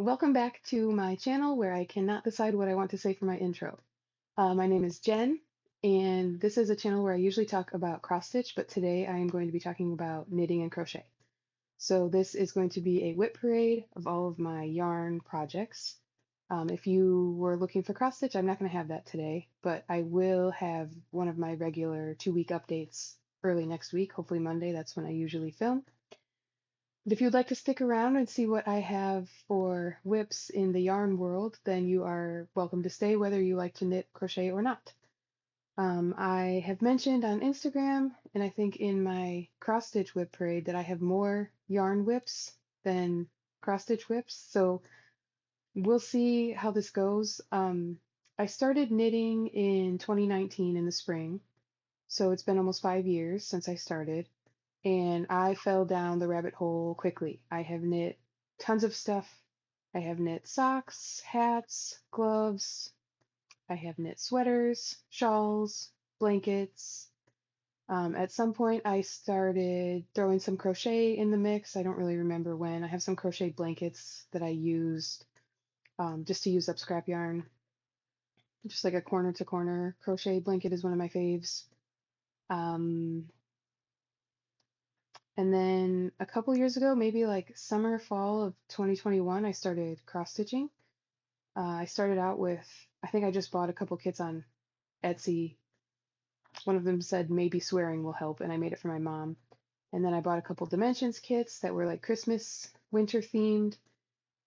Welcome back to my channel where I cannot decide what I want to say for my intro. My name is Jen, and this is a channel where I usually talk about cross stitch, but today I am going to be talking about knitting and crochet. So this is going to be a WIP parade of all of my yarn projects. If you were looking for cross stitch, I'm not going to have that today, but I will have one of my regular 2-week updates early next week, hopefully Monday. That's when I usually film. But if you'd like to stick around and see what I have for WIPs in the yarn world, then you are welcome to stay, whether you like to knit, crochet, or not. I have mentioned on Instagram, and I think in my cross stitch WIP parade, that I have more yarn WIPs than cross stitch WIPs. So we'll see how this goes. I started knitting in 2019 in the spring, so it's been almost 5 years since I started. And I fell down the rabbit hole quickly. I have knit tons of stuff. I have knit socks, hats, gloves. I have knit sweaters, shawls, blankets. At some point, I started throwing some crochet in the mix. I don't really remember when. I have some crochet blankets that I used just to use up scrap yarn. Just like a corner to corner crochet blanket is one of my faves. And then a couple years ago, maybe like summer, fall of 2021, I started cross stitching. I started out with, I think I just bought a couple kits on Etsy. One of them said maybe swearing will help, and I made it for my mom. And then I bought a couple dimensions kits that were like Christmas, winter themed.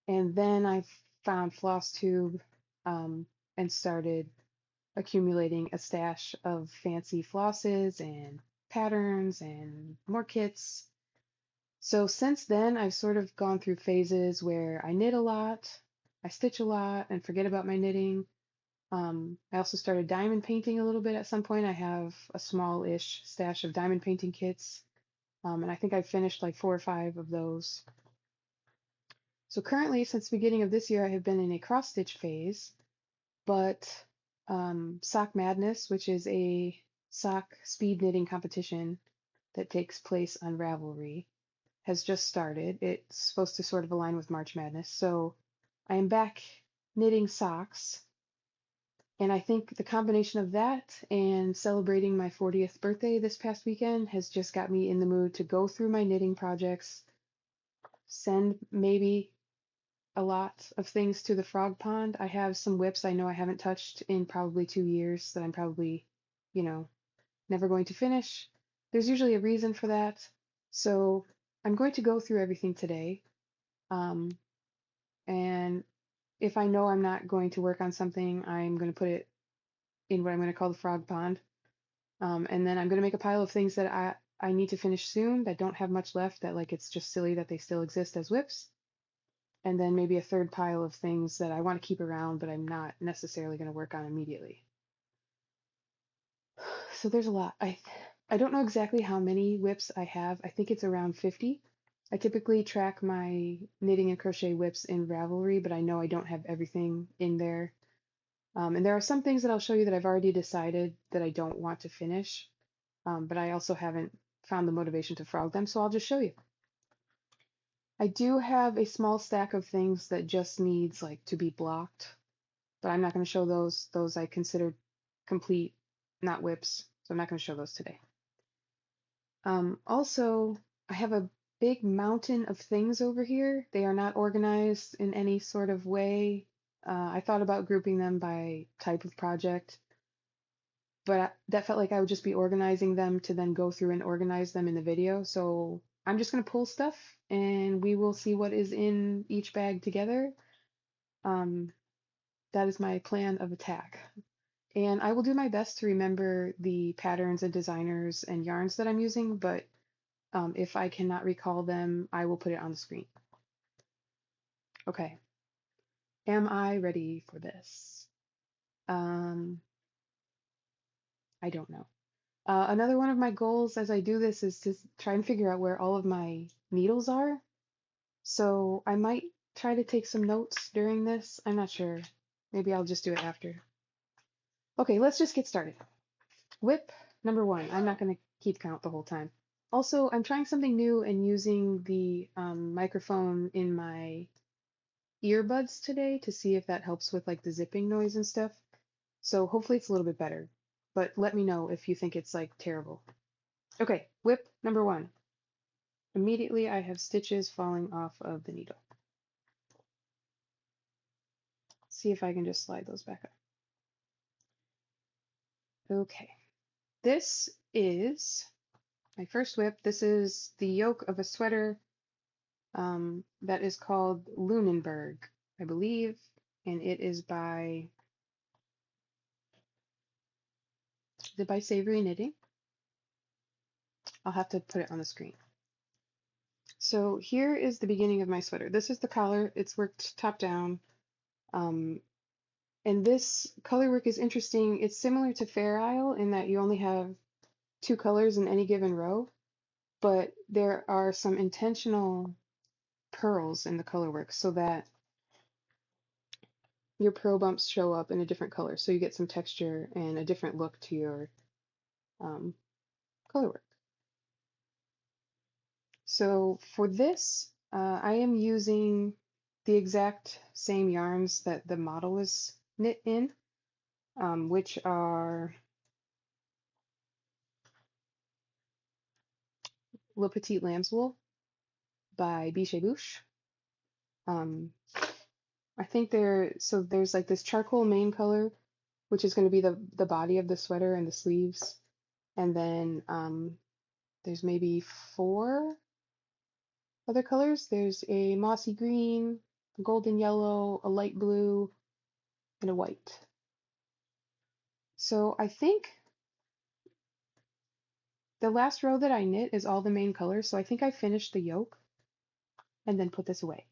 And then I found floss tube and started accumulating a stash of fancy flosses and patterns and more kits. So since then, I've sort of gone through phases where I knit a lot, I stitch a lot, and forget about my knitting. I also started diamond painting a little bit at some point. I have a small-ish stash of diamond painting kits, and I think I've finished like 4 or 5 of those. So currently, since the beginning of this year, I have been in a cross-stitch phase, but Sock Madness, which is a sock speed knitting competition that takes place on Ravelry, has just started. It's supposed to sort of align with March Madness. So I am back knitting socks. And I think the combination of that and celebrating my 40th birthday this past weekend has just got me in the mood to go through my knitting projects, send maybe a lot of things to the frog pond. I have some WIPs I know I haven't touched in probably 2 years that I'm probably, never going to finish. There's usually a reason for that. So I'm going to go through everything today. And if I know I'm not going to work on something, I'm going to put it in what I'm going to call the frog pond. And then I'm going to make a pile of things that I need to finish soon that don't have much left, that like it's just silly that they still exist as WIPs. And then maybe a third pile of things that I want to keep around, but I'm not necessarily going to work on immediately. So there's a lot. I don't know exactly how many WIPs I have. I think it's around 50. I typically track my knitting and crochet WIPs in Ravelry, but I know I don't have everything in there. And there are some things that I'll show you that I've already decided that I don't want to finish, but I also haven't found the motivation to frog them, so I'll just show you. I do have a small stack of things that just needs like to be blocked, but I'm not going to show those. Those I consider complete, not WIPs, so I'm not going to show those today. Also, I have a big mountain of things over here. They are not organized in any sort of way. I thought about grouping them by type of project, but that felt like I would just be organizing them to then go through and organize them in the video. So I'm just going to pull stuff and we will see what is in each bag together. That is my plan of attack. And I will do my best to remember the patterns and designers and yarns that I'm using, but if I cannot recall them, I will put it on the screen. Okay. Am I ready for this? I don't know. Another one of my goals as I do this is to try and figure out where all of my needles are. So I might try to take some notes during this. I'm not sure. Maybe I'll just do it after. Okay, let's just get started. WIP number 1. I'm not going to keep count the whole time. Also, I'm trying something new and using the microphone in my earbuds today to see if that helps with like the zipping noise and stuff. So hopefully it's a little bit better. But let me know if you think it's like terrible. Okay, WIP number 1. Immediately I have stitches falling off of the needle. See if I can just slide those back up. Okay, this is my first WIP. This is the yoke of a sweater that is called Lunenburg, I believe, and it is by Savory Knitting. I'll have to put it on the screen. So here is the beginning of my sweater. This is the collar. It's worked top down. And this color work is interesting. It's similar to Fair Isle in that you only have 2 colors in any given row, but there are some intentional pearls in the color work so that your purl bumps show up in a different color. So you get some texture and a different look to your color work. So for this, I am using the exact same yarns that the model is knit in, which are Le Petit Lambswool by Bichet Bouche. I think there's like this charcoal main color, which is going to be the body of the sweater and the sleeves, and then there's maybe 4 other colors. There's a mossy green, a golden yellow, a light blue, and a white. So I think the last row that I knit is all the main colors, so I think I finished the yoke and then put this away,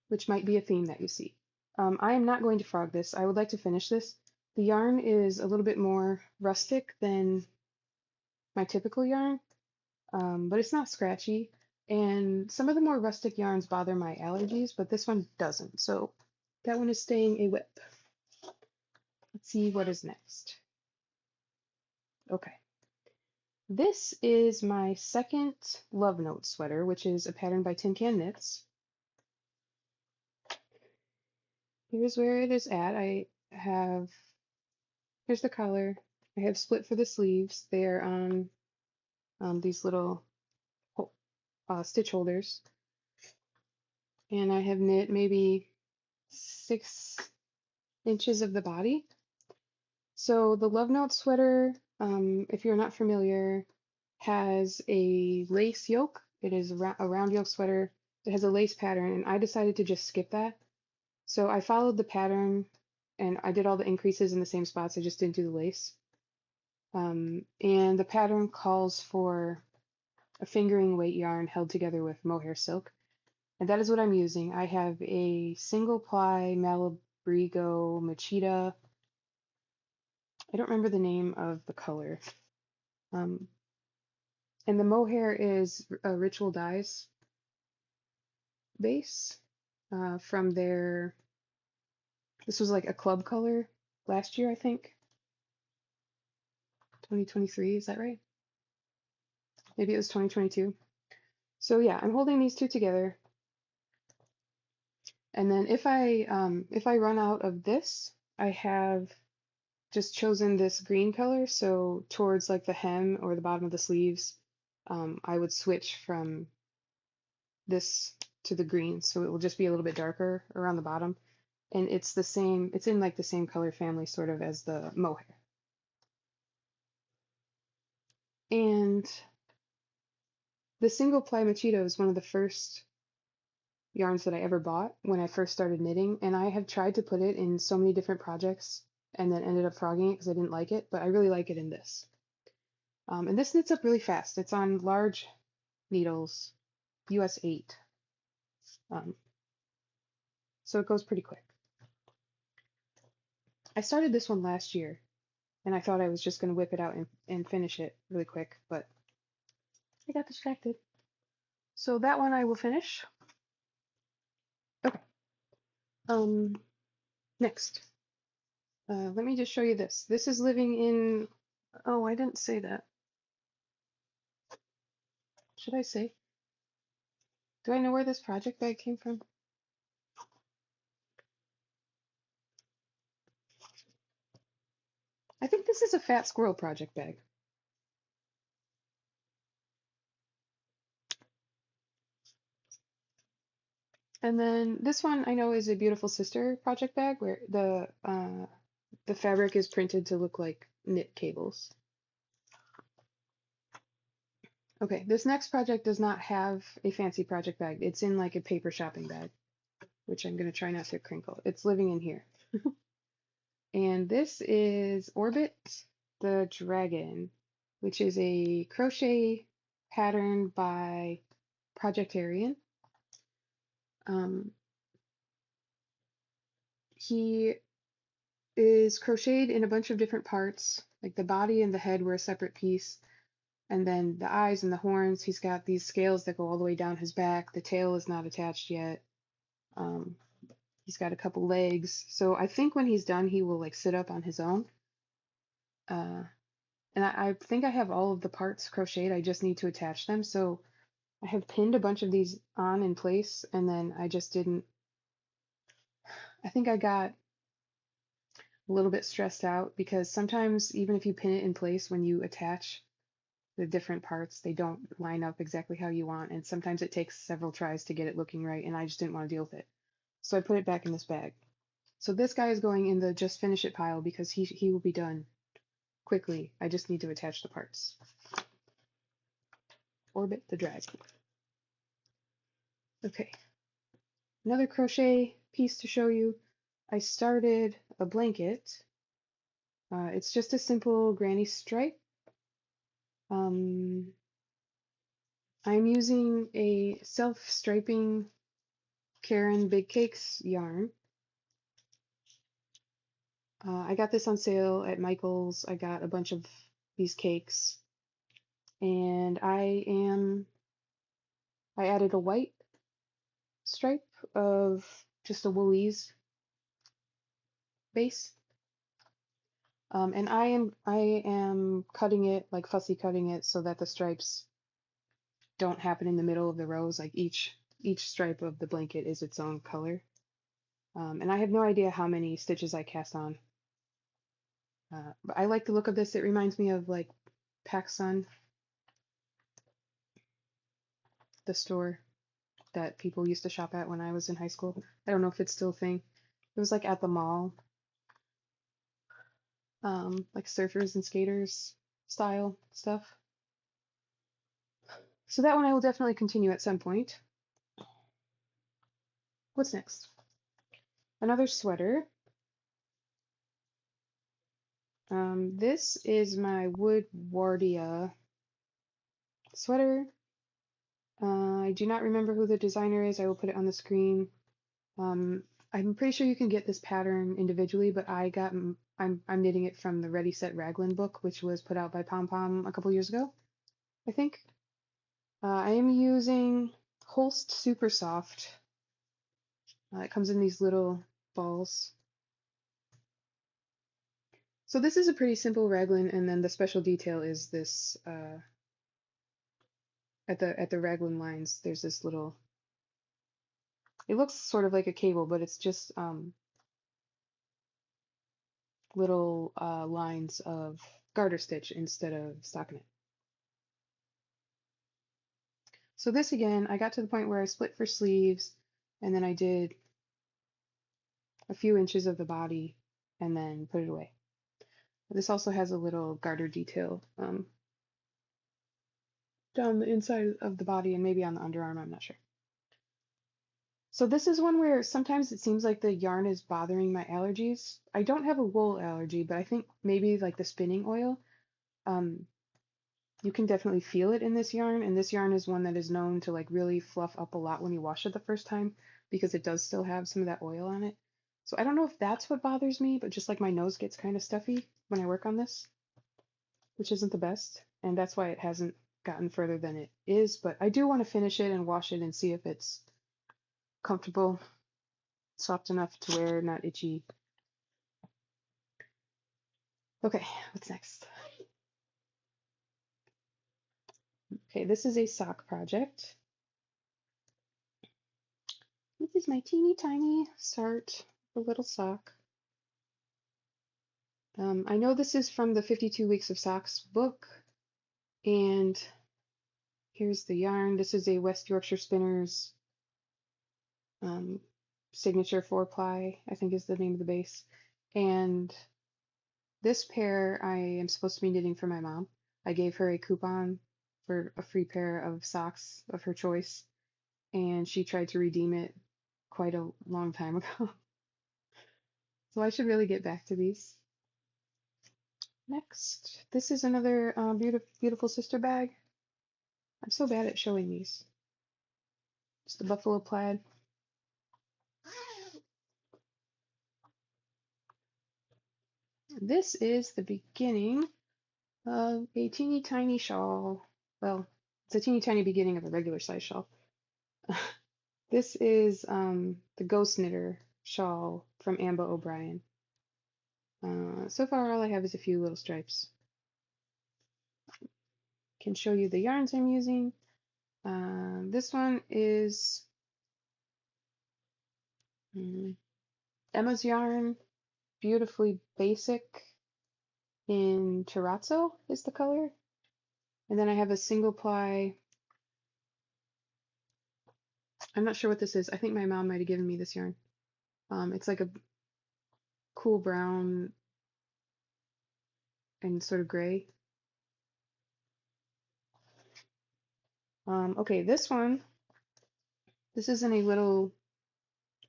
which might be a theme that you see. I am not going to frog this. I would like to finish this. The yarn is a little bit more rustic than my typical yarn, but it's not scratchy. And some of the more rustic yarns bother my allergies, but this one doesn't. So that one is staying a WIP. Let's see what is next. Okay. This is my second Love Note sweater, which is a pattern by Tin Can Knits. Here's where it is at. Here's the collar. I have split for the sleeves. They're on these little stitch holders. And I have knit maybe 6 inches of the body. So the Love Note sweater, if you're not familiar, has a lace yoke. It is a round yoke sweater. It has a lace pattern, and I decided to just skip that. So I followed the pattern, and I did all the increases in the same spots. I just didn't do the lace. And the pattern calls for a fingering weight yarn held together with mohair silk. And that is what I'm using. I have a single ply Malabrigo Machida. I don't remember the name of the color. And the mohair is a Ritual Dyes base from this was like a club color last year, I think. 2023, is that right? Maybe it was 2022. So yeah, I'm holding these 2 together. And then if I run out of this, I have just chosen this green color. So towards like the hem or the bottom of the sleeves, I would switch from this to the green. So it will just be a little bit darker around the bottom. And it's in like the same color family sort of as the mohair. And the single ply Machito is one of the first yarns that I ever bought when I first started knitting, and I have tried to put it in so many different projects and then ended up frogging it because I didn't like it, but I really like it in this. And this knits up really fast. It's on large needles, US 8. So it goes pretty quick. I started this one last year, and I thought I was just going to whip it out and finish it really quick, but I got distracted. So that one I will finish. Okay. Next. Let me just show you this. This is living in, oh, I didn't say that. Should I say? Do I know where this project bag came from? I think this is a Fat Squirrel project bag. And then this one I know is a Beautiful Sister project bag where the fabric is printed to look like knit cables. Okay, this next project does not have a fancy project bag. It's in like a paper shopping bag, which I'm going to try not to crinkle. It's living in here. And this is Orbit the Dragon, which is a crochet pattern by Projectarian. He is crocheted in a bunch of different parts, like the body and the head were a separate piece, and then the eyes and the horns, he's got these scales that go all the way down his back. The tail is not attached yet. Um, he's got a couple legs. So I think when he's done, he will like sit up on his own. And I think I have all of the parts crocheted. I just need to attach them. So I have pinned a bunch of these on in place, and then I just didn't. I think I got a little bit stressed out because sometimes even if you pin it in place, when you attach the different parts, they don't line up exactly how you want, and sometimes it takes several tries to get it looking right, and I just didn't want to deal with it. So I put it back in this bag. So this guy is going in the just finish it pile because he will be done quickly. I just need to attach the parts. Orbit the Dragon. Okay, another crochet piece to show you. I started a blanket. It's just a simple granny stripe. I'm using a self-striping Karen Big Cakes yarn. I got this on sale at Michael's. I got a bunch of these cakes, and I added a white stripe of just a Woolies base. And I am cutting it, like fussy cutting it, so that the stripes don't happen in the middle of the rows. Like each stripe of the blanket is its own color. And I have no idea how many stitches I cast on. But I like the look of this. It reminds me of like PacSun, the store that people used to shop at when I was in high school. I don't know if it's still a thing. It was like at the mall, like surfers and skaters style stuff. So that one I will definitely continue at some point. What's next? Another sweater. This is my Woodwardia sweater. I do not remember who the designer is. I will put it on the screen. I'm pretty sure you can get this pattern individually, but I'm knitting it from the Ready Set Raglan book, which was put out by Pom Pom a couple years ago, I think. I am using Holst Super Soft. It comes in these little balls. So this is a pretty simple raglan, and then the special detail is this at the raglan lines. There's this little. It looks sort of like a cable, but it's just little lines of garter stitch instead of stockinette. So this again, I got to the point where I split for sleeves, and then I did a few inches of the body, and then put it away. This also has a little garter detail down the inside of the body and maybe on the underarm, I'm not sure. So this is one where sometimes it seems like the yarn is bothering my allergies. I don't have a wool allergy, but I think maybe like the spinning oil. You can definitely feel it in this yarn, and this yarn is one that is known to like really fluff up a lot when you wash it the first time because it does still have some of that oil on it. So I don't know if that's what bothers me, but just like my nose gets kind of stuffy when I work on this, which isn't the best, and that's why it hasn't gotten further than it is, but I do want to finish it and wash it and see if it's comfortable, soft enough to wear, not itchy. Okay, what's next? Okay, this is a sock project. This is my teeny tiny start, a little sock. I know this is from the 52 Weeks of Socks book, and here's the yarn. This is a West Yorkshire Spinners um, signature 4-ply, I think is the name of the base. And this pair I am supposed to be knitting for my mom. I gave her a coupon for a free pair of socks of her choice, and she tried to redeem it quite a long time ago. So I should really get back to these. Next, this is another beautiful sister bag. I'm so bad at showing these. It's the buffalo plaid. This is the beginning of a teeny tiny shawl. Well, it's a teeny tiny beginning of a regular size shawl. This is the Ghost Knitter shawl from Amba O'Brien. So far all I have is a few little stripes. Can show you the yarns I'm using. This one is Emma's yarn, beautifully basic in terrazzo is the color. And then I have a single ply. I'm not sure what this is. I think my mom might have given me this yarn. It's like a cool brown and sort of gray. Okay, this one, this is in a little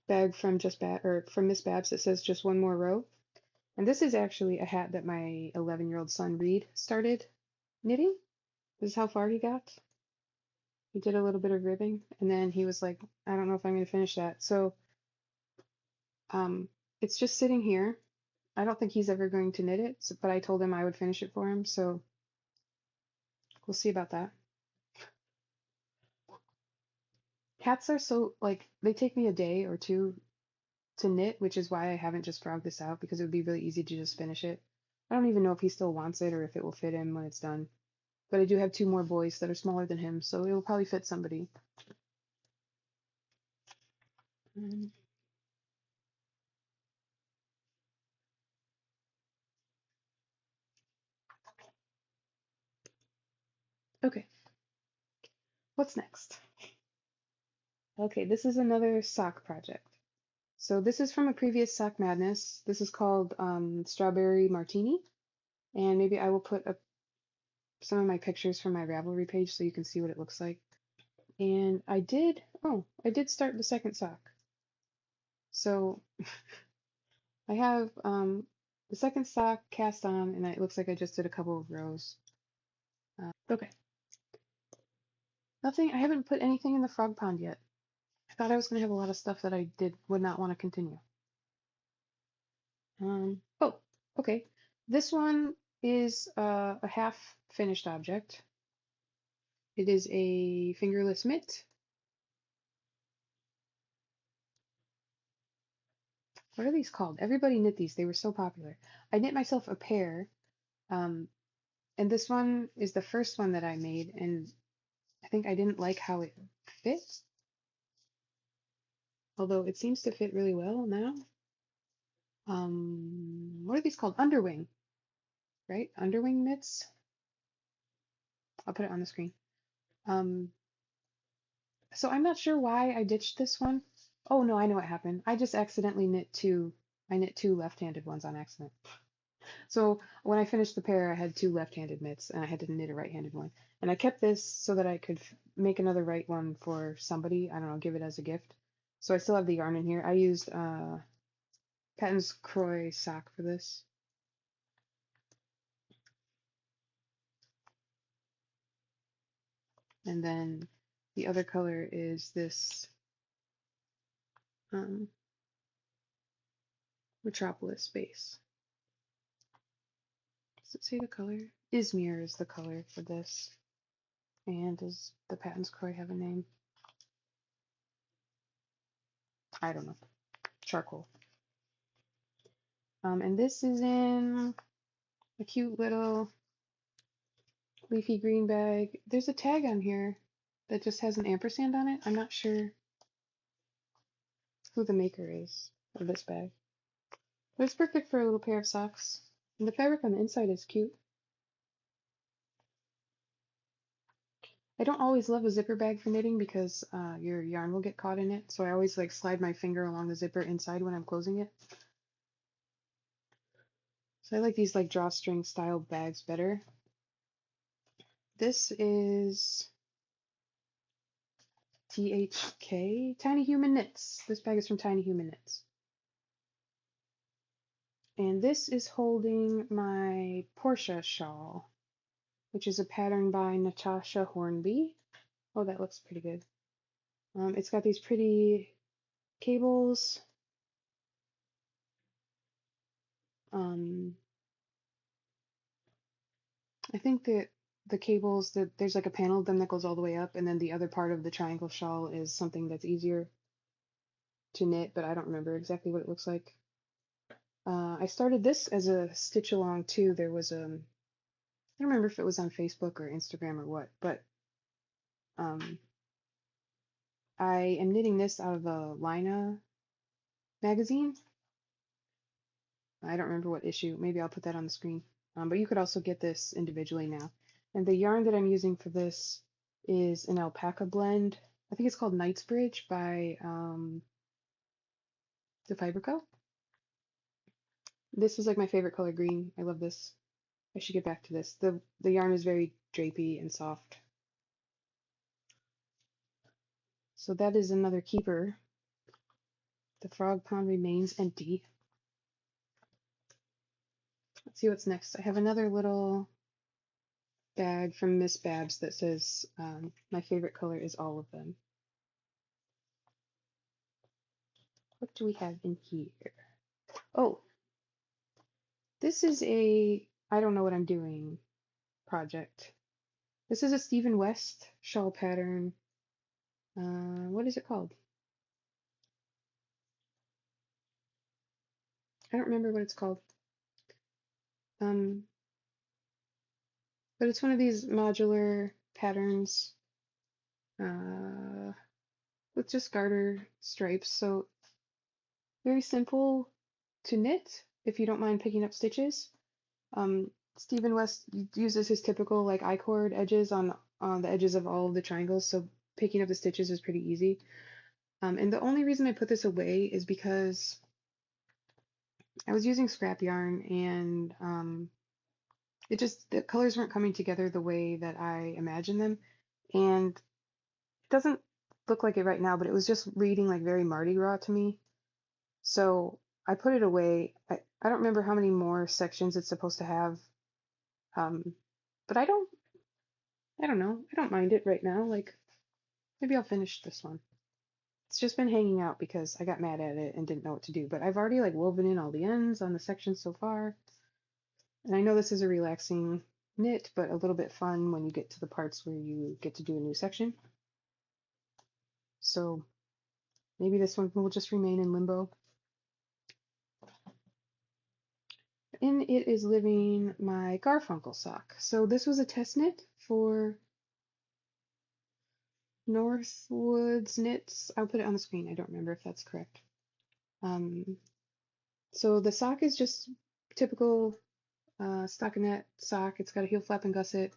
bag from from Miss Babs that says just one more row. And this is actually a hat that my 11-year-old son Reed started knitting. This is how far he got. He did a little bit of ribbing, and then he was like, I don't know if I'm going to finish that. So it's just sitting here. I don't think he's ever going to knit it, but I told him I would finish it for him, so we'll see about that. Hats are so, like, they take me a day or two to knit, which is why I haven't just frogged this out, because it would be really easy to just finish it. I don't even know if he still wants it or if it will fit him when it's done. But I do have 2 more boys that are smaller than him, so it will probably fit somebody. Okay, what's next? Okay, this is another sock project. So this is from a previous Sock Madness. This is called Strawberry Martini, and maybe I will put up some of my pictures from my Ravelry page so you can see what it looks like. And I did start the second sock. So I have the second sock cast on, and it looks like I just did a couple of rows. Okay. Nothing, I haven't put anything in the frog pond yet. I thought I was going to have a lot of stuff that I would not want to continue. Oh, okay. This one is a half finished object. It is a fingerless mitt. What are these called? Everybody knit these. They were so popular. I knit myself a pair, and this one is the first one that I made, and I think I didn't like how it fit, although it seems to fit really well now. What are these called? Underwing, right? Underwing mitts. I'll put it on the screen. So I'm not sure why I ditched this one. Oh no, I know what happened. I just accidentally I knit 2 left-handed ones on accident. So when I finished the pair, I had 2 left-handed mitts and I had to knit a right-handed one. And I kept this so that I could make another right one for somebody. I don't know, give it as a gift. So I still have the yarn in here. I used Patton's Croy sock for this. And then the other color is this Metropolis base. Does it say the color? Izmir is the color for this. And does the Patton's Croy have a name? I don't know. Charcoal. And this is in a cute little leafy green bag. There's a tag on here that just has an ampersand on it. I'm not sure who the maker is of this bag. But it's perfect for a little pair of socks. And the fabric on the inside is cute. I don't always love a zipper bag for knitting because your yarn will get caught in it. So I always like slide my finger along the zipper inside when I'm closing it. So I like these like drawstring style bags better. This is THK, Tiny Human Knits. This bag is from Tiny Human Knits. And this is holding my Portia shawl, which is a pattern by Natasha Hornby. Oh, that looks pretty good. It's got these pretty cables. I think that the cables, that there's like a panel of them that goes all the way up, and then the other part of the triangle shawl is something that's easier to knit, but I don't remember exactly what it looks like. I started this as a stitch along too. There was I don't remember if it was on Facebook or Instagram or what, but I am knitting this out of a Lina magazine. I don't remember what issue. Maybe I'll put that on the screen. But you could also get this individually now. And the yarn that I'm using for this is an alpaca blend. I think it's called Knightsbridge by the Fiber Co. This is like my favorite color, green. I love this. I should get back to this. The yarn is very drapey and soft. So that is another keeper. The frog pond remains empty. Let's see what's next. I have another little bag from Miss Babs that says my favorite color is all of them. What do we have in here? Oh, this is a I don't know what I'm doing project. This is a Stephen West shawl pattern. What is it called? I don't remember what it's called. Um, but it's one of these modular patterns with just garter stripes. So very simple to knit if you don't mind picking up stitches. Stephen West uses his typical like I-cord edges on the edges of all of the triangles, so picking up the stitches is pretty easy. And the only reason I put this away is because I was using scrap yarn and the colors weren't coming together the way that I imagined them. And it doesn't look like it right now, but it was just reading like very Mardi Gras to me. So I put it away. I don't remember how many more sections it's supposed to have. But I don't know. I don't mind it right now. Like maybe I'll finish this one. It's just been hanging out because I got mad at it and didn't know what to do. But I've already like woven in all the ends on the sections so far. And I know this is a relaxing knit, but a little bit fun when you get to the parts where you get to do a new section. So maybe this one will just remain in limbo. In it is living my Garfunkel sock. So this was a test knit for Northwoods Knits. I'll put it on the screen. I don't remember if that's correct. So the sock is just typical stockinette sock. It's got a heel flap and gusset.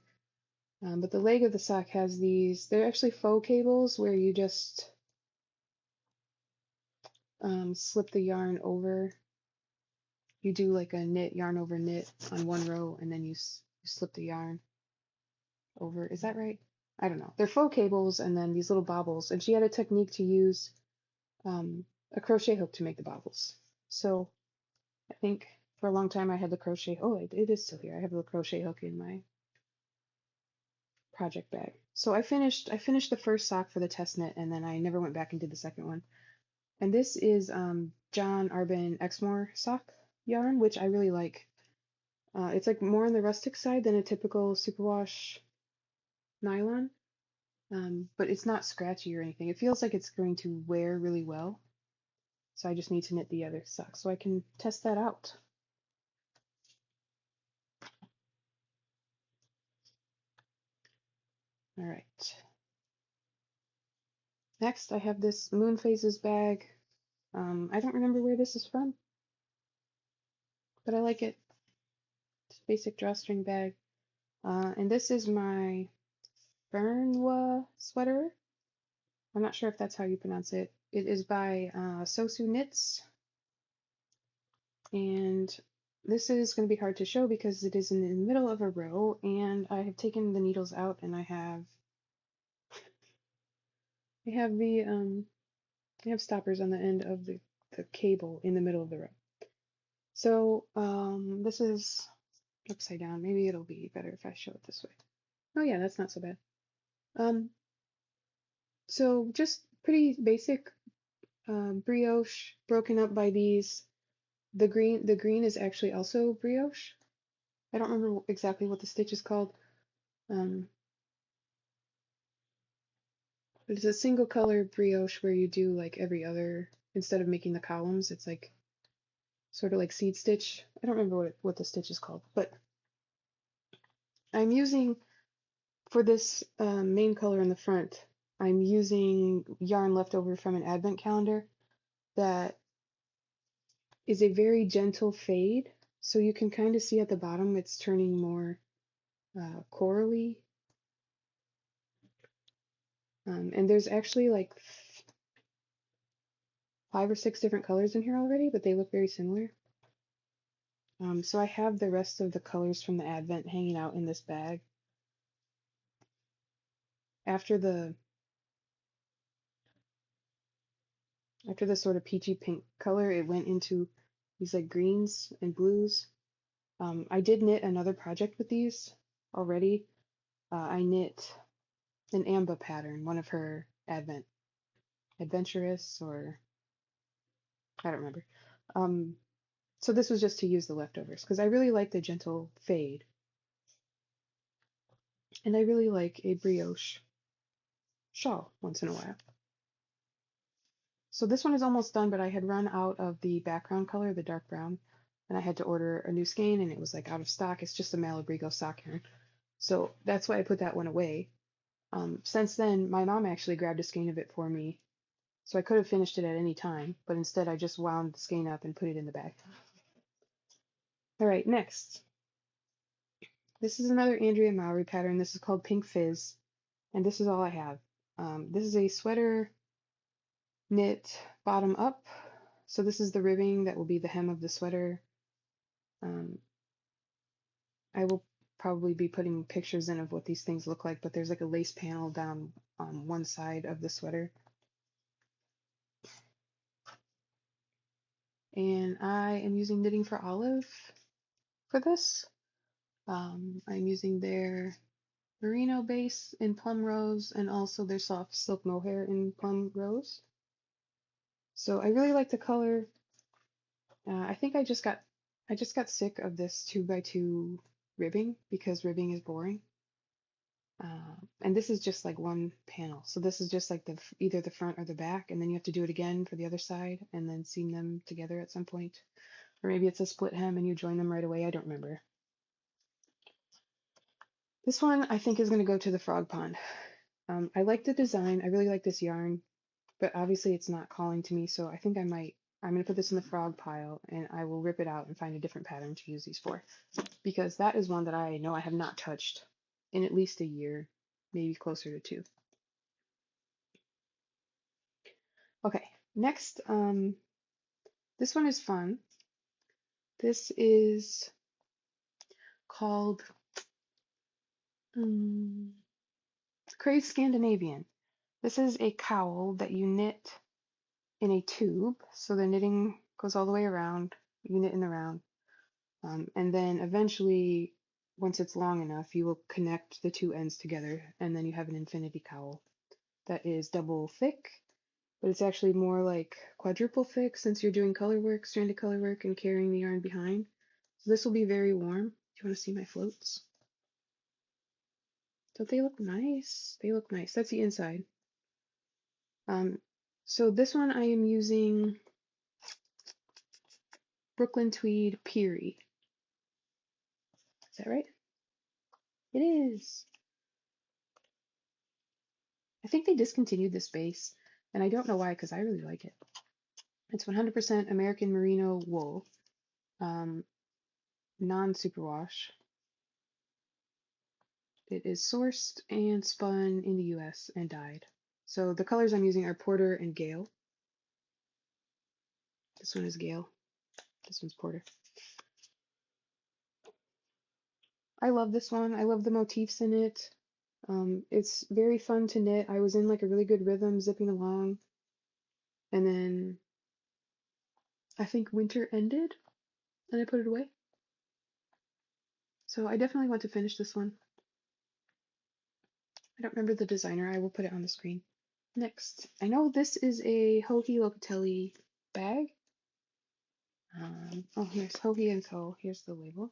But the leg of the sock has these, they're actually faux cables where you just slip the yarn over. You do like a knit, yarn over knit on one row, and then you slip the yarn over. Is that right? I don't know. They're faux cables and then these little bobbles. And she had a technique to use a crochet hook to make the bobbles. So I think for a long time I had the crochet. Oh, it is still here. I have the crochet hook in my project bag. So I finished the first sock for the test knit, and then I never went back and did the second one. And this is John Arbin Exmoor sock yarn, which I really like. It's like more on the rustic side than a typical superwash nylon, but it's not scratchy or anything. It feels like it's going to wear really well. So I just need to knit the other sock so I can test that out. All right. Next, I have this Moon Phases bag. I don't remember where this is from, but I like it. It's a basic drawstring bag. And this is my Bernwa sweater. I'm not sure if that's how you pronounce it. It is by Sosu Knits, and this is going to be hard to show because it is in the middle of a row, and I have taken the needles out, and I have I have stoppers on the end of the cable in the middle of the row. So this is upside down. Maybe it'll be better if I show it this way. Oh yeah, that's not so bad. Um, so just pretty basic brioche broken up by these. The green is actually also brioche. I don't remember exactly what the stitch is called. Um, but it's a single color brioche where you do like every other, instead of making the columns, it's like sort of like seed stitch. I don't remember what the stitch is called, but I'm using, for this main color in the front, I'm using yarn left over from an advent calendar that is a very gentle fade. So you can kind of see at the bottom it's turning more corally. And there's actually like 5 or 6 different colors in here already, but they look very similar. So I have the rest of the colors from the advent hanging out in this bag. After the sort of peachy pink color, it went into these like greens and blues. I did knit another project with these already. I knit an Amba pattern, one of her adventurous, or I don't remember. Um, so this was just to use the leftovers because I really like the gentle fade, and I really like a brioche shawl once in a while. So this one is almost done, but I had run out of the background color, the dark brown, and I had to order a new skein, and it was like out of stock. It's just a Malabrigo sock yarn. So that's why I put that one away. Since then, my mom actually grabbed a skein of it for me, so I could have finished it at any time, but instead I just wound the skein up and put it in the bag. All right, next. This is another Andrea Mowry pattern. This is called Pink Fizz, and this is all I have. This is a sweater knit bottom up. So this is the ribbing that will be the hem of the sweater. I will probably be putting pictures in of what these things look like, but there's like a lace panel down on one side of the sweater. And I am using Knitting for Olive for this. I'm using their merino base in plum rose and also their soft silk mohair in plum rose. So I really like the color. I think I just got sick of this 2x2 ribbing because ribbing is boring. And this is just like one panel. So this is just like either the front or the back, and then you have to do it again for the other side and then seam them together at some point. Or maybe it's a split hem and you join them right away. I don't remember. This one I think is going to go to the frog pond. I like the design. I really like this yarn, but obviously it's not calling to me. So I think I'm going to put this in the frog pile and I will rip it out and find a different pattern to use these for, because that is one that I know I have not touched in at least a year, maybe closer to 2. Okay, next, this one is fun. This is called Crave Scandinavian. This is a cowl that you knit in a tube, so the knitting goes all the way around, you knit in the round, and then eventually, once it's long enough, you will connect the 2 ends together, and then you have an infinity cowl that is double thick, but it's actually more like quadruple thick since you're doing color work, stranded color work, and carrying the yarn behind. So this will be very warm. Do you want to see my floats? Don't they look nice? They look nice. That's the inside. So this one I am using Brooklyn Tweed Peary. Is that right? It is. I think they discontinued this base, and I don't know why, because I really like it. It's 100% American Merino wool, um, non-superwash. It is sourced and spun in the US and dyed. So the colors I'm using are Porter and Gale. This one is Gale. This one's Porter. I love this one. I love the motifs in it. It's very fun to knit. I was in like a really good rhythm zipping along. And then I think winter ended and I put it away. So I definitely want to finish this one. I don't remember the designer. I will put it on the screen. Next, I know this is a Hohi Locatelli bag. Oh, here's Hohi & Co. Here's the label.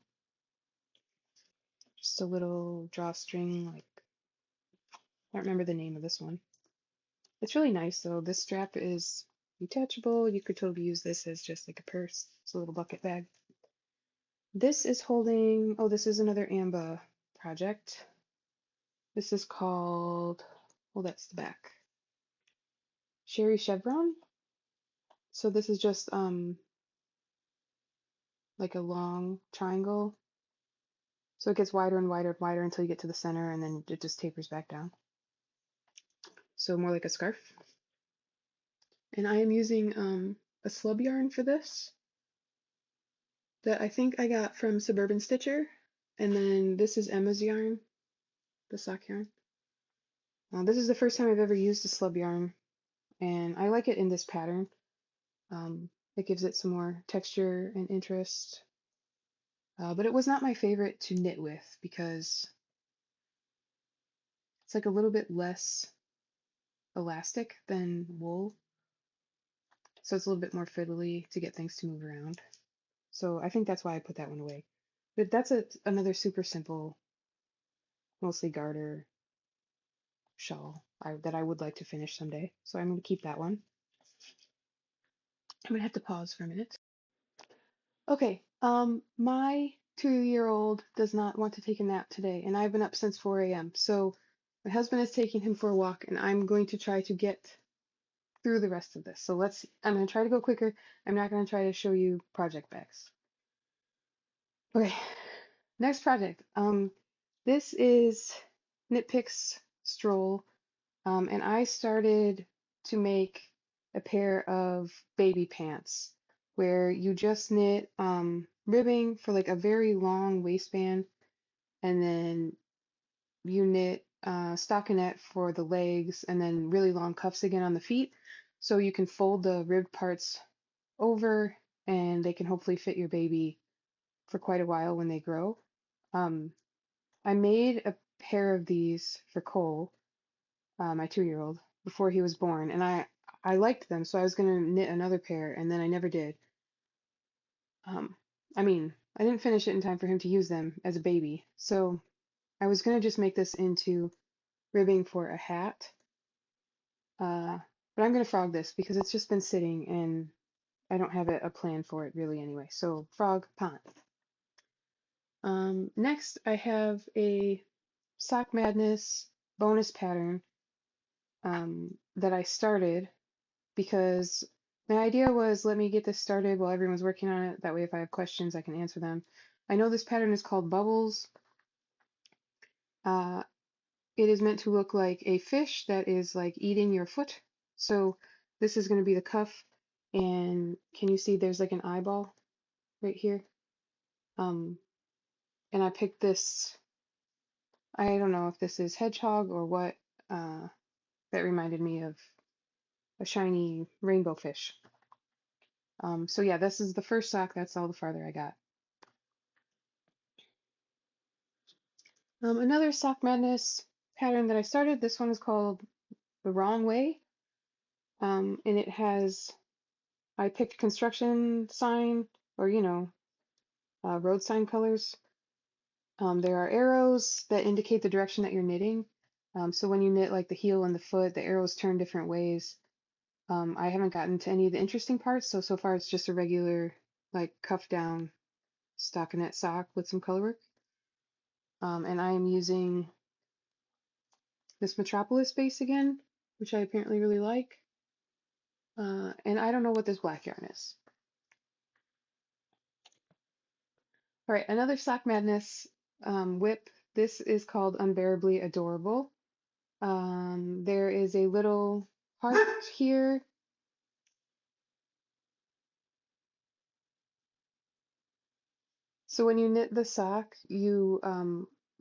Just a little drawstring, like, I don't remember the name of this one. It's really nice though. This strap is detachable. You could totally use this as just like a purse. It's a little bucket bag. This is holding, oh, this is another Amba project. This is called, oh, that's the back. Sherry Chevron. So this is just like a long triangle. So it gets wider and wider and wider until you get to the center and then it just tapers back down. So more like a scarf. And I am using a slub yarn for this that I think I got from Suburban Stitcher. And then this is Emma's yarn, the sock yarn. This is the first time I've ever used a slub yarn, and I like it in this pattern. It gives it some more texture and interest. But it was not my favorite to knit with because it's like a little bit less elastic than wool. So it's a little bit more fiddly to get things to move around. So I think that's why I put that one away. But that's another super simple, mostly garter shawl that I would like to finish someday. So I'm going to keep that one. I'm going to have to pause for a minute. Okay, my 2-year-old does not want to take a nap today, and I've been up since 4 a.m. So my husband is taking him for a walk, and I'm going to try to get through the rest of this. So I'm going to try to go quicker. I'm not going to try to show you project bags. Okay, next project. This is Knitpicks Stroll, and I started to make a pair of baby pants where you just knit ribbing for like a very long waistband, and then you knit stockinette for the legs, and then really long cuffs again on the feet, so you can fold the ribbed parts over, and they can hopefully fit your baby for quite a while when they grow. Um, I made a pair of these for Cole, my 2-year-old, before he was born, and I liked them, so I was gonna knit another pair, and then I never did. Um, I mean, I didn't finish it in time for him to use them as a baby, so I was gonna just make this into ribbing for a hat. But I'm gonna frog this because it's just been sitting and I don't have a plan for it really anyway. So frog pant. Next I have a Sock Madness bonus pattern that I started because my idea was let me get this started while everyone's working on it. That way if I have questions I can answer them. I know this pattern is called Bubbles. Uh, it is meant to look like a fish that is like eating your foot. So this is going to be the cuff, and can you see there's like an eyeball right here? Um, and I picked this, I don't know if this is hedgehog or what, that reminded me of a shiny rainbow fish. So yeah, this is the first sock, that's all the farther I got. Another Sock Madness pattern that I started, this one is called The Wrong Way, and it has, I picked construction sign, or road sign colors. There are arrows that indicate the direction that you're knitting. So when you knit like the heel and the foot, the arrows turn different ways. I haven't gotten to any of the interesting parts, so far it's just a regular like cuff down stockinette sock with some color work. And I am using this Metropolis base again, which I apparently really like. And I don't know what this black yarn is. All right, another Sock Madness WIP. This is called Unbearably Adorable. There is a little heart here. So when you knit the sock, you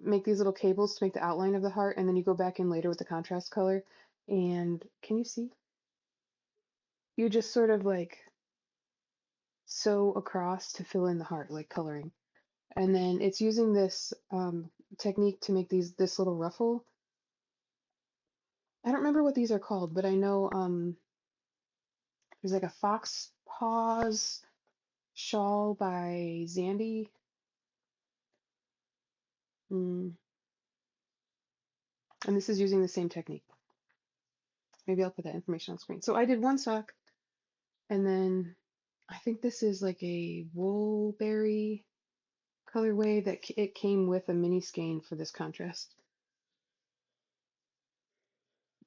make these little cables to make the outline of the heart, and then you go back in later with the contrast color. And can you see? You just sort of like sew across to fill in the heart, like coloring. And then it's using this technique to make this little ruffle. I don't remember what these are called, but I know there's like a fox paws shawl by Zandy. Mm. And this is using the same technique. Maybe I'll put that information on screen. So I did one sock, and then I think this is like a woolberry colorway that it came with a mini skein for this contrast,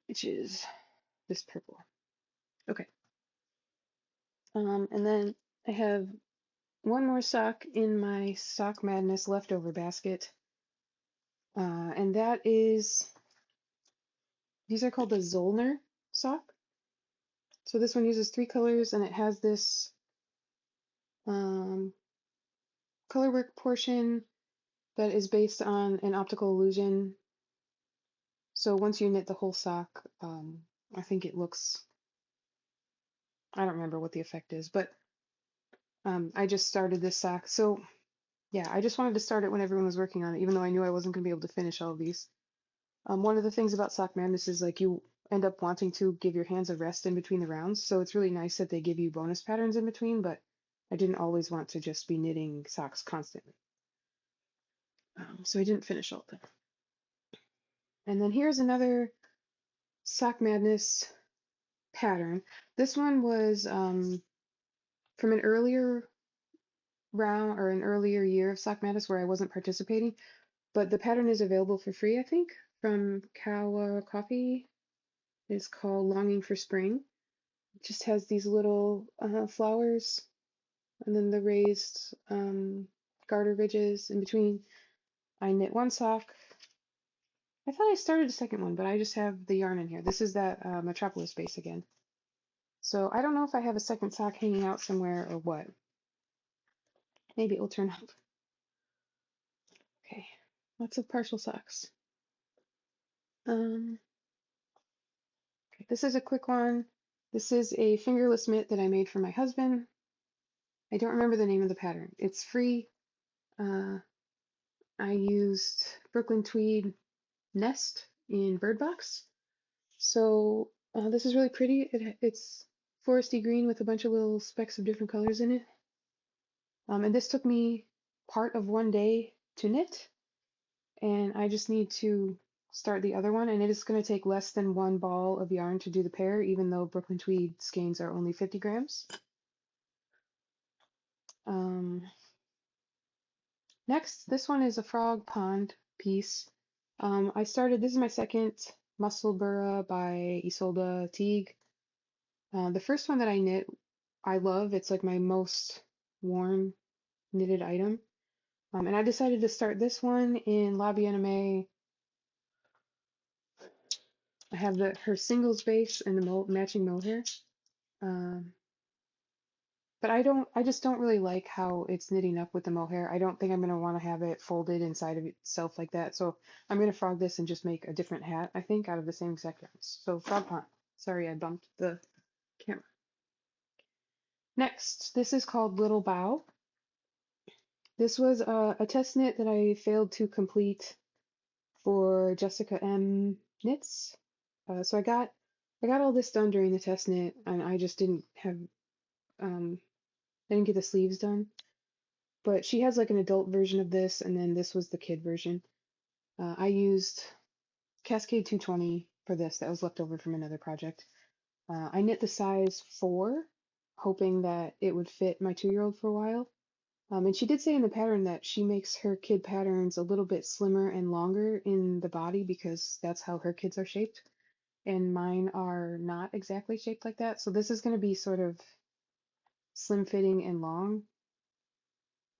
which is this purple. Okay. And then I have one more sock in my Sock Madness leftover basket, and that is, these are called the Zollner sock. So this one uses 3 colors, and it has this color work portion that is based on an optical illusion. So once you knit the whole sock, I think it looks, I don't remember what the effect is, but I just started this sock. So yeah, I just wanted to start it when everyone was working on it, even though I knew I wasn't going to be able to finish all of these. One of the things about Sock Madness is like you end up wanting to give your hands a rest in between the rounds. So it's really nice that they give you bonus patterns in between, but I didn't always want to just be knitting socks constantly. So I didn't finish all of them. And then here's another Sock Madness pattern. This one was from an earlier round or an earlier year of Sock Madness where I wasn't participating, but the pattern is available for free, I think, from Kawa Coffee. It's called Longing for Spring. It just has these little flowers and then the raised garter ridges in between. I knit one sock. I thought I started a second one, but I just have the yarn in here. This is that Metropolis base again. So I don't know if I have a second sock hanging out somewhere or what. Maybe it will turn up. Okay, lots of partial socks. Okay, this is a quick one. This is a fingerless mitt that I made for my husband. I don't remember the name of the pattern. It's free. I used Brooklyn Tweed Nest in Bird Box. So this is really pretty. It's foresty green with a bunch of little specks of different colors in it. And this took me part of one day to knit, and I just need to start the other one, and it is going to take less than 1 ball of yarn to do the pair, even though Brooklyn Tweed skeins are only 50 grams. Next, this one is a frog pond piece. I started, this is my second Musselburgh by Isolde Teague. The first one that I knit, I love. It's like my most worn knitted item. And I decided to start this one in La Bien-Aimée. I have her singles base and the matching mohair. But I just don't really like how it's knitting up with the mohair. I don't think I'm going to want to have it folded inside of itself like that. So I'm going to frog this and just make a different hat, I think, out of the same exact yarns. So frog pond. Sorry, I bumped the camera. Next, this is called Little Bow. This was a test knit that I failed to complete for Jessica M. Knits. So I got all this done during the test knit, and I just didn't have I didn't get the sleeves done. But she has like an adult version of this, and then this was the kid version. I used Cascade 220 for this that was left over from another project. I knit the size 4, hoping that it would fit my 2-year-old for a while. And she did say in the pattern that she makes her kid patterns a little bit slimmer and longer in the body because that's how her kids are shaped. and mine are not exactly shaped like that. So this is going to be sort of slim fitting and long,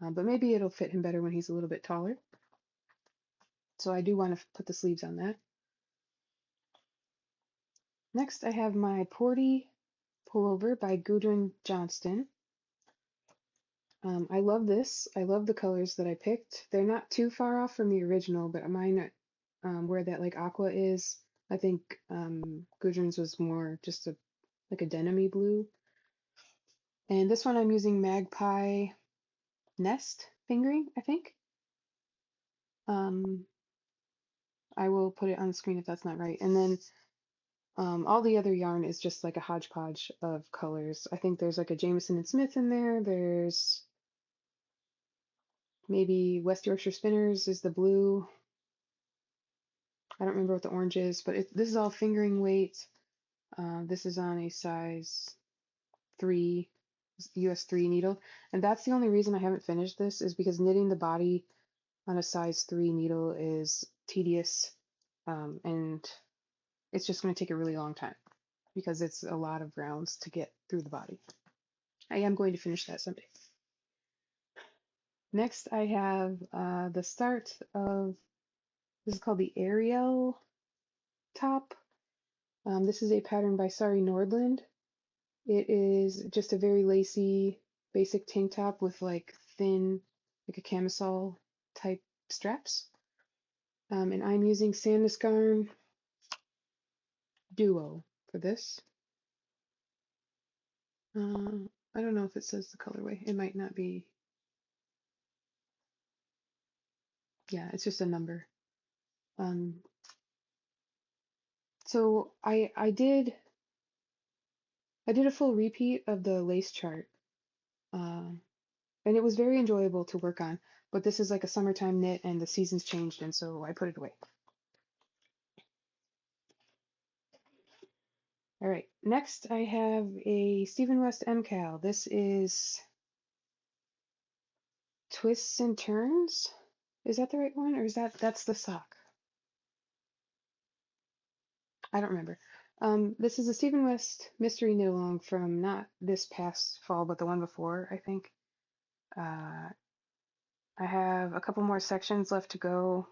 but maybe it'll fit him better when he's a little bit taller. So I do want to put the sleeves on that. Next I have my Porty pullover by Gudrun Johnston. I love this. I love the colors that I picked. They're not too far off from the original, but mine, where that like aqua is, I think Gudrun's was more just a like a denim-y blue. And this one I'm using Magpie Nest fingering, I think. Um, I will put it on the screen if that's not right. And then all the other yarn is just like a hodgepodge of colors. I think there's like a Jameson and Smith in there. There's maybe West Yorkshire Spinners is the blue. I don't remember what the orange is, but this is all fingering weight. This is on a size 3, US 3 needle. And that's the only reason I haven't finished this is because knitting the body on a size 3 needle is tedious, and it's just going to take a really long time because it's a lot of rounds to get through the body. I am going to finish that someday. Next, I have the start of, this is called the Ariel top. This is a pattern by Sari Nordland. It is just a very lacy, basic tank top with like thin, like a camisole type straps. And I'm using Sandisgarn Duo for this. I don't know if it says the colorway. It might not be. Yeah, it's just a number. So I did a full repeat of the lace chart, and it was very enjoyable to work on. But this is like a summertime knit, and the seasons changed, and so I put it away. All right, next I have a Stephen West MCal. This is Twists and Turns. Is that the right one, or is that's the sock? I don't remember. This is a Stephen West mystery knit along from not this past fall, but the one before, I think. Uh, I have a couple more sections left to go.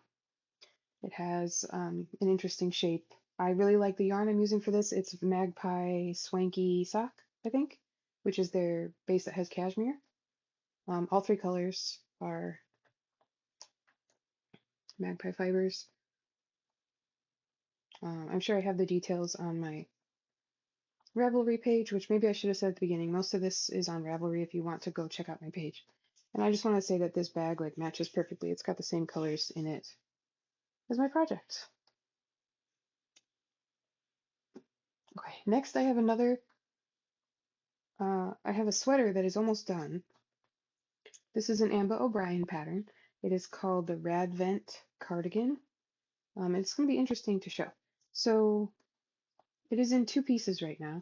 It has an interesting shape. I really like the yarn I'm using for this. It's Magpie Swanky Sock, I think, which is their base that has cashmere. All 3 colors are Magpie fibers. I'm sure I have the details on my Ravelry page, which maybe I should have said at the beginning. Most of this is on Ravelry if you want to go check out my page. And I just want to say that this bag like matches perfectly. It's got the same colors in it as my project. Okay, next I have I have a sweater that is almost done. This is an Amba O'Brien pattern. It is called the Radvent Cardigan. It's going to be interesting to show. So it is in 2 pieces right now.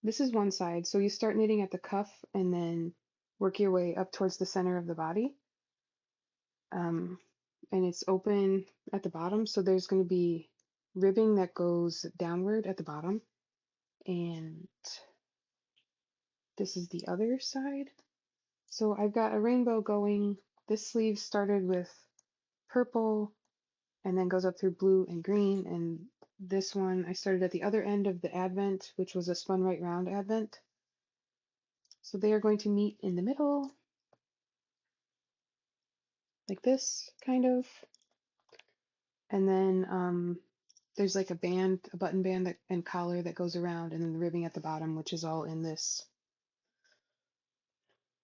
This is one side, so you start knitting at the cuff and then work your way up towards the center of the body. And it's open at the bottom, so there's going to be ribbing that goes downward at the bottom. And this is the other side. So I've got a rainbow going. This sleeve started with purple and then goes up through blue and green, and this one I started at the other end of the advent, which was a spun right round advent. So they are going to meet in the middle, like this, kind of. And then there's like a band, a button band that, and collar that goes around, and then the ribbing at the bottom, which is all in this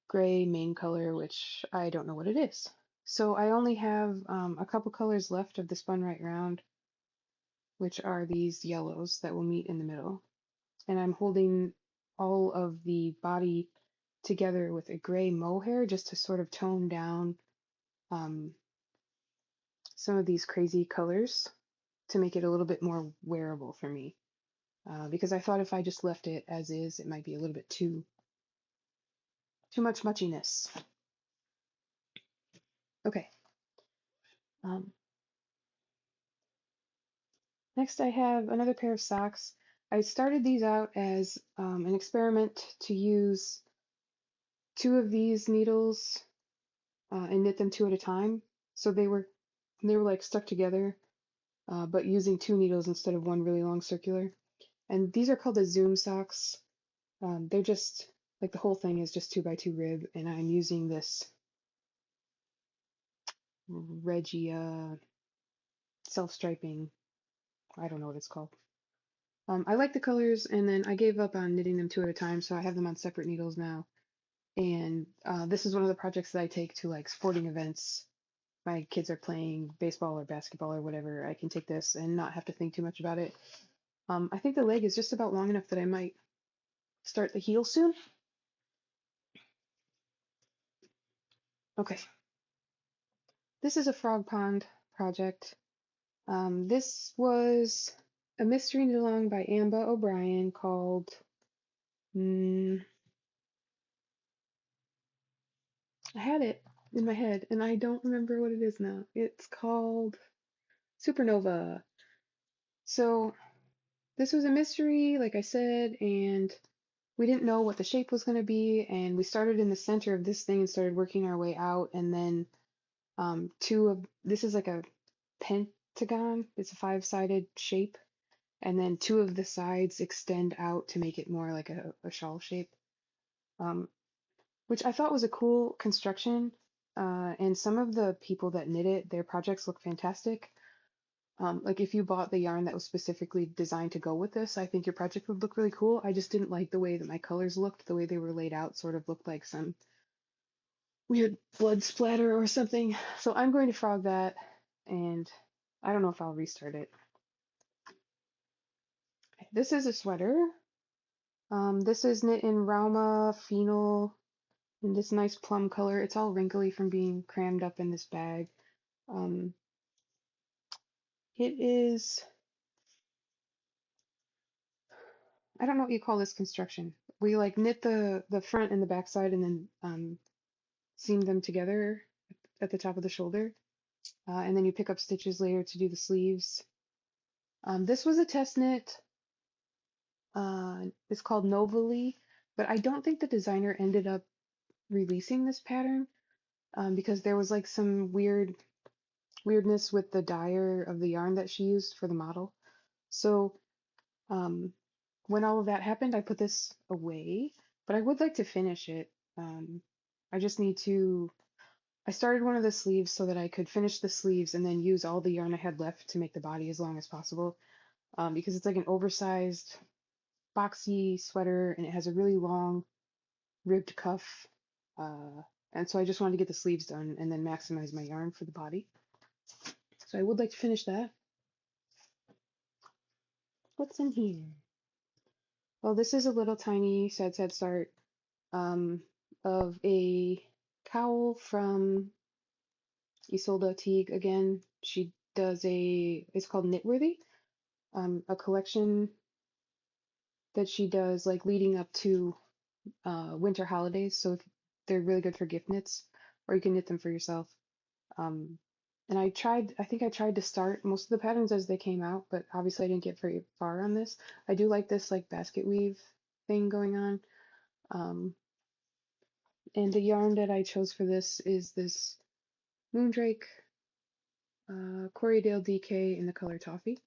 gray main color, which I don't know what it is. So I only have a couple colors left of the spun right round, which are these yellows that will meet in the middle. And I'm holding all of the body together with a gray mohair just to sort of tone down um, some of these crazy colors to make it a little bit more wearable for me. Because I thought if I just left it as is, it might be a little bit too much muchiness. Okay. Um, Next, I have another pair of socks. I started these out as an experiment to use two of these needles and knit them two at a time. So they were like stuck together, but using two needles instead of one really long circular. And these are called the Zoom socks. They're just like the whole thing is just 2x2 rib, and I'm using this Regia self-striping. I don't know what it's called. I like the colors, and then I gave up on knitting them two at a time, so I have them on separate needles now. And this is one of the projects that I take to like sporting events. My kids are playing baseball or basketball or whatever. I can take this and not have to think too much about it. I think the leg is just about long enough that I might start the heel soon. Okay, this is a frog pond project. This was a mystery knit along by Amba O'Brien called I had it in my head and I don't remember what it is now. It's called Supernova. So this was a mystery, like I said, and we didn't know what the shape was going to be, and we started in the center of this thing and started working our way out, and then this is like a pentagon. It's a five-sided shape, and then two of the sides extend out to make it more like a shawl shape, um, which I thought was a cool construction. And some of the people that knit it, their projects look fantastic. Like if you bought the yarn that was specifically designed to go with this, I think your project would look really cool. I just didn't like the way that my colors looked. The way they were laid out sort of looked like some weird blood splatter or something. So I'm going to frog that, and I don't know if I'll restart it. This is a sweater. This is knit in Rauma Phenol in this nice plum color. It's all wrinkly from being crammed up in this bag. Um, it is, I don't know what you call this construction. We like knit the front and the back side and then seam them together at the top of the shoulder. And then you pick up stitches later to do the sleeves. This was a test knit. It's called Novely, but I don't think the designer ended up releasing this pattern because there was like some weirdness with the dyer of the yarn that she used for the model. So um, when all of that happened, I put this away, but I would like to finish it. Um, I just need to. I started one of the sleeves so that I could finish the sleeves and then use all the yarn I had left to make the body as long as possible. Because it's like an oversized, boxy sweater and it has a really long ribbed cuff. And so I just wanted to get the sleeves done and then maximize my yarn for the body. So I would like to finish that. What's in here? Well, this is a little tiny sad sad start um, of a cowl from Isolde Teague again. She does it's called Knitworthy, a collection that she does like leading up to winter holidays. So they're really good for gift knits, or you can knit them for yourself. Um, and I think I tried to start most of the patterns as they came out, but obviously I didn't get very far on this. I do like this like basket weave thing going on. Um, and the yarn that I chose for this is this Moondrake Corriedale DK in the color Toffee,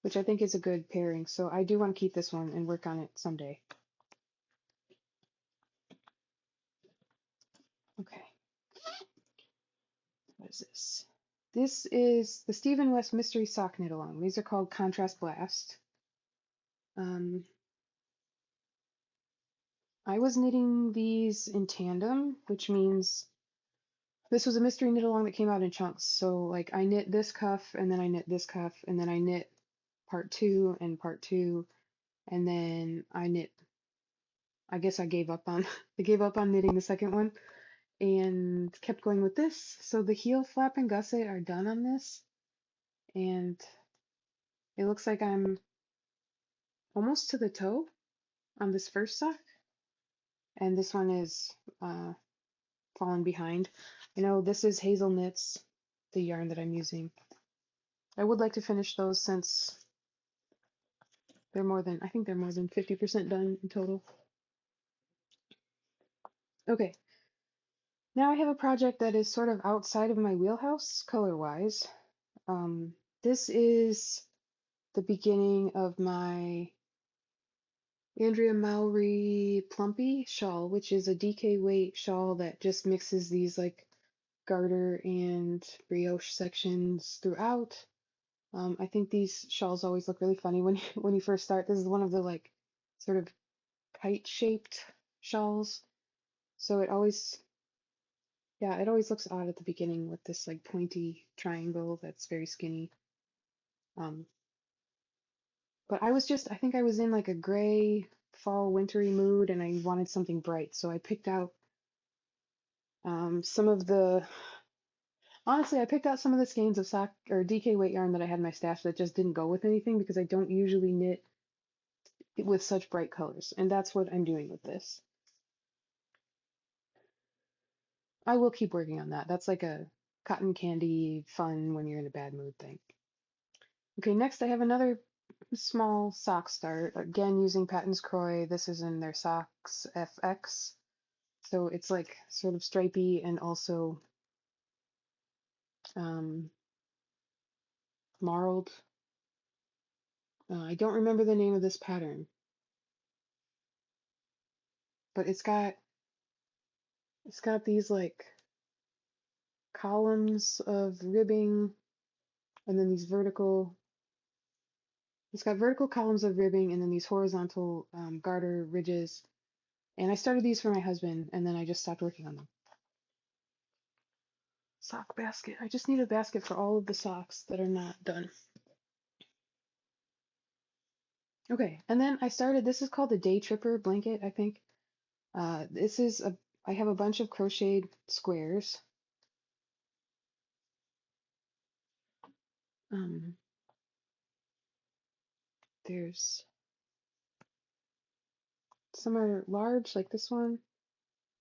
which I think is a good pairing. So I do want to keep this one and work on it someday. Okay, what is this? This is the Stephen West Mystery Sock Knit Along. These are called Contrast Blast. Um, I was knitting these in tandem, which means this was a mystery knit along that came out in chunks. So like I knit this cuff and then I knit this cuff and then I knit part two and part two and then I guess I gave up on I gave up on knitting the second one and kept going with this. So the heel flap and gusset are done on this and it looks like I'm almost to the toe on this first sock and this one is fallen behind. I know this is Hazel Knits, the yarn that I'm using. I would like to finish those since I think they're more than 50% done in total. Okay, now I have a project that is sort of outside of my wheelhouse color-wise. This is the beginning of my Andrea Mowry Plumpy shawl, which is a DK weight shawl that just mixes these like garter and brioche sections throughout. I think these shawls always look really funny when when you first start. This is one of the like sort of kite-shaped shawls, so it always looks odd at the beginning with this like pointy triangle that's very skinny. Um, but I think I was in like a gray fall wintry mood and I wanted something bright, so I picked out some of the honestly, I picked out some of the skeins of sock or DK weight yarn that I had in my stash that just didn't go with anything because I don't usually knit with such bright colors, and that's what I'm doing with this. I will keep working on that. That's like a cotton candy fun when you're in a bad mood thing. Okay, next I have another small sock start, again using Patton's Croy. This is in their Socks FX. So it's like sort of stripy and also um, marled. I don't remember the name of this pattern, but it's got these like columns of ribbing and then it's got vertical columns of ribbing and then these horizontal garter ridges. And I started these for my husband and then I just stopped working on them. Sock basket. I just need a basket for all of the socks that are not done. Okay, and then this is called the Day Tripper blanket, I think. I have a bunch of crocheted squares. Um, there's some are large, like this one,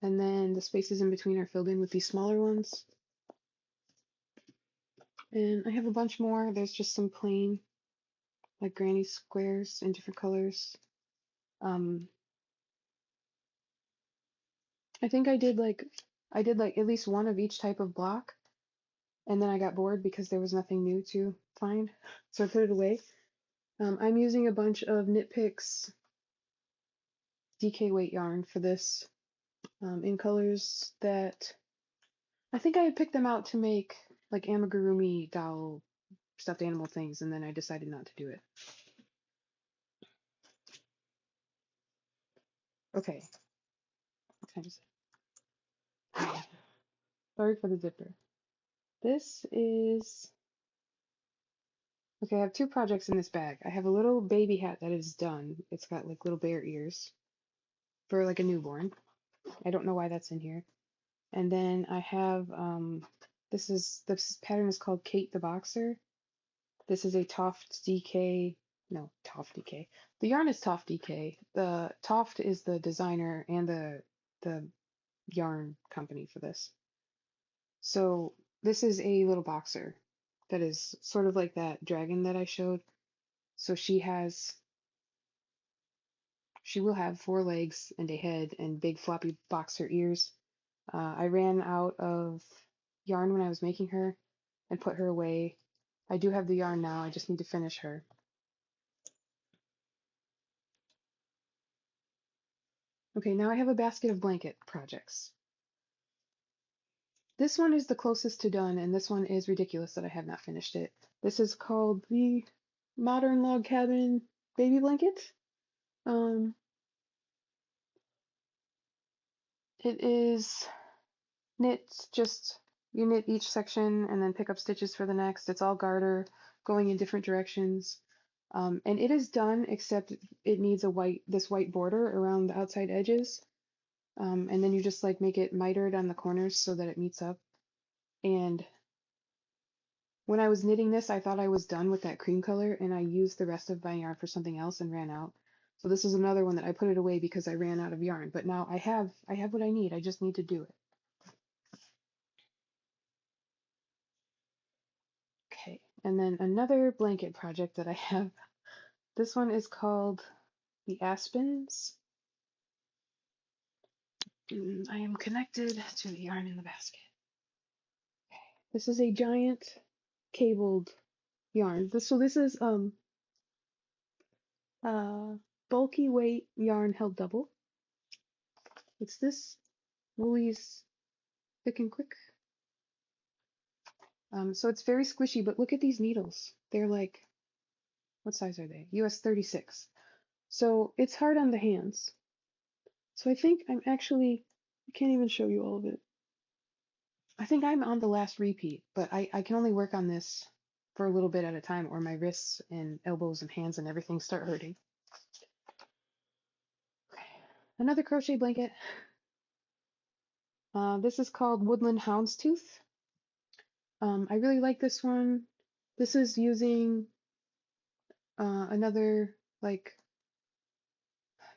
and then the spaces in between are filled in with these smaller ones. And I have a bunch more. There's just some plain, like granny squares in different colors. Um, I think I did like at least one of each type of block, and then I got bored because there was nothing new to find, so I put it away. I'm using a bunch of Knit Picks DK weight yarn for this in colors that I think I had picked them out to make like amigurumi doll stuffed animal things, and then I decided not to do it. Okay, what time is it? Sorry for the zipper. This is okay. I have two projects in this bag. I have a little baby hat that is done. It's got like little bear ears for like a newborn. I don't know why that's in here. And then I have this pattern is called Kate the Boxer. This is a Toft DK, no, Toft DK. The yarn is Toft DK. The Toft is the designer and the yarn company for this. So this is a little boxer that is sort of like that dragon that I showed. So she will have four legs and a head and big floppy boxer ears. I ran out of yarn when I was making her and put her away. I do have the yarn now, I just need to finish her. Okay, now I have a basket of blanket projects. This one is the closest to done, and this one is ridiculous that I have not finished it. This is called the Modern Log Cabin Baby Blanket. Um, it is you knit each section and then pick up stitches for the next. It's all garter going in different directions. And it is done except it needs this white border around the outside edges. And then you just like make it mitered on the corners so that it meets up. And when I was knitting this, I thought I was done with that cream color and I used the rest of my yarn for something else and ran out. So this is another one that I put it away because I ran out of yarn. But now I have what I need. I just need to do it. Okay, and then another blanket project that I have. This one is called the Aspens. I am connected to the yarn in the basket. This is a giant cabled yarn. This is uh bulky weight yarn held double. It's this Woolies Thick and Quick. So it's very squishy, but look at these needles. They're like, what size are they? US 36. So it's hard on the hands. So I think I can't even show you all of it. I think I'm on the last repeat, but I can only work on this for a little bit at a time, or my wrists and elbows and hands and everything start hurting. Okay. Another crochet blanket. This is called Woodland Houndstooth. I really like this one. This is using another like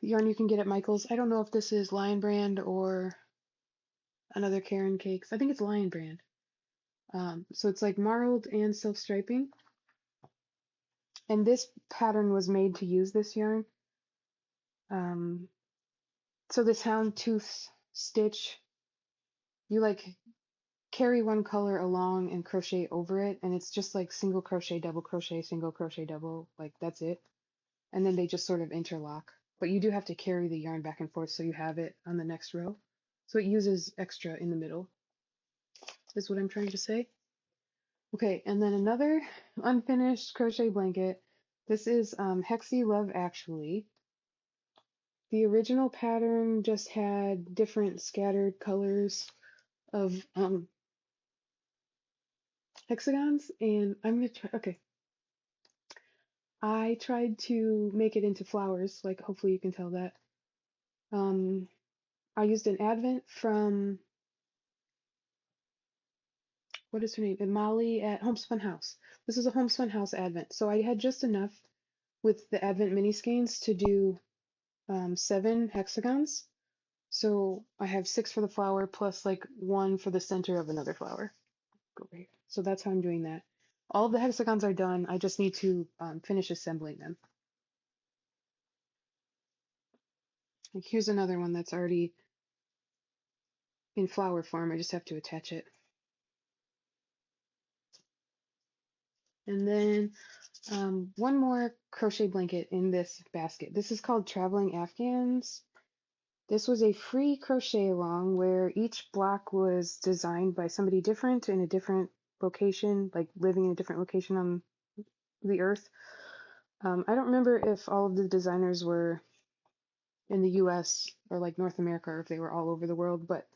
yarn you can get at Michael's. I don't know if this is Lion Brand or another Karen Cakes. I think it's Lion Brand. So it's like marled and self-striping. And this pattern was made to use this yarn. So this houndstooth stitch, you like carry one color along and crochet over it, and it's just like single crochet, double crochet, single crochet, double, like that's it. And then they just sort of interlock. But you do have to carry the yarn back and forth so you have it on the next row. So it uses extra in the middle, is what I'm trying to say. Okay, and then another unfinished crochet blanket. This is Hexy Love Actually. The original pattern just had different scattered colors of hexagons, and I'm gonna try, okay. I tried to make it into flowers, like hopefully you can tell that. I used an advent from, what is her name? Molly at Homespun House. This is a Homespun House advent. So I had just enough with the advent mini skeins to do 7 hexagons. So I have 6 for the flower plus like 1 for the center of another flower. Go right here. So that's how I'm doing that. All of the hexagons are done. I just need to finish assembling them. Like here's another one that's already in flower form. I just have to attach it. And then one more crochet blanket in this basket. This is called Traveling Afghans. This was a free crochet along where each block was designed by somebody different in a different location, like living in a different location on the earth. I don't remember if all of the designers were in the US or like North America or if they were all over the world, but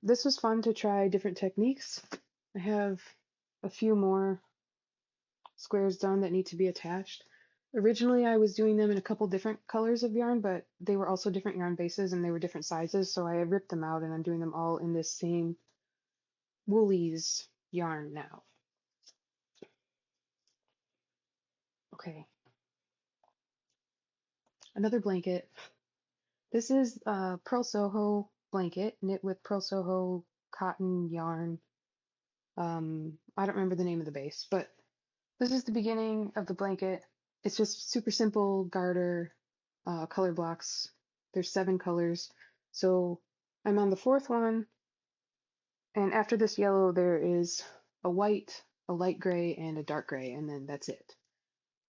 this was fun to try different techniques. I have a few more squares done that need to be attached. Originally, I was doing them in a couple different colors of yarn, but they were also different yarn bases and they were different sizes, so I ripped them out and I'm doing them all in this same Woolies yarn now. Okay, another blanket. This is a Pearl Soho blanket, knit with Pearl Soho cotton yarn. I don't remember the name of the base, but this is the beginning of the blanket. It's just super simple garter color blocks. There's 7 colors. So I'm on the 4th one, and after this yellow there is a white, a light gray, and a dark gray, and then that's it.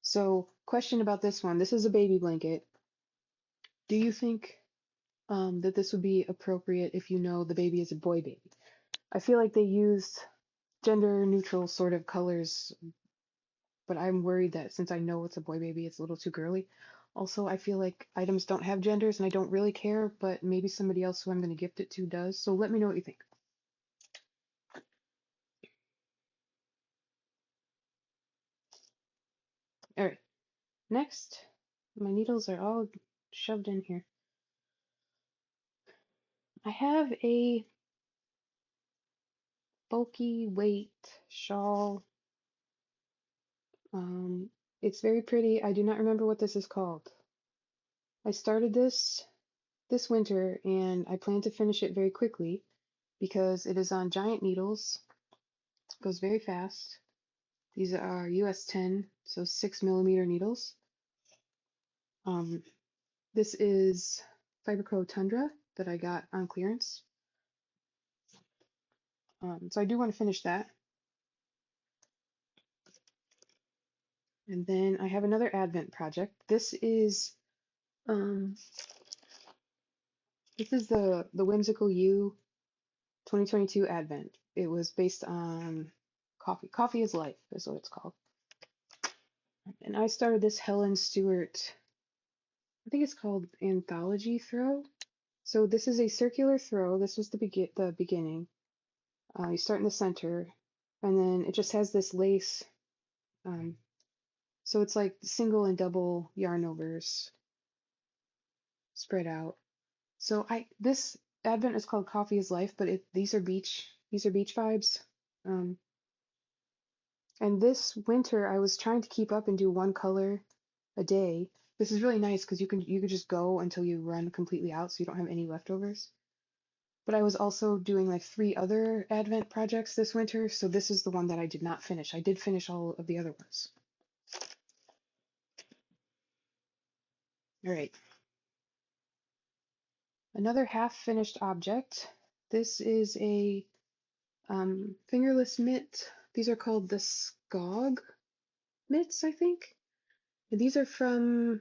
So question about this one. This is a baby blanket. Do you think that this would be appropriate if you know the baby is a boy baby? I feel like they used gender neutral sort of colors, but I'm worried that since I know it's a boy baby, it's a little too girly. Also, I feel like items don't have genders and I don't really care, but maybe somebody else who I'm going to gift it to does. So let me know what you think. All right, next, my needles are all shoved in here. I have a bulky weight shawl. It's very pretty. I do not remember what this is called. I started this winter and I plan to finish it very quickly because it is on giant needles. It goes very fast. These are US 10, so 6mm needles. Um, this is Fiberco Tundra that I got on clearance. So I do want to finish that. And then I have another Advent project. Um, this is the Whimsical You 2022 Advent. It was based on coffee. Coffee is Life is what it's called. And I started this Helen Stewart, I think it's called Anthology Throw. So this is a circular throw. This was the beginning. You start in the center, and then it just has this lace. So it's like single and double yarn overs spread out. So this Advent is called Coffee is Life, but these are beach vibes. Um, and this winter I was trying to keep up and do one color a day. This is really nice because you could just go until you run completely out, so you don't have any leftovers. But I was also doing like 3 other Advent projects this winter, so this is the one that I did not finish. I did finish all of the other ones. All right. Another half-finished object. This is a fingerless mitt. These are called the Skog mitts, I think. And these are from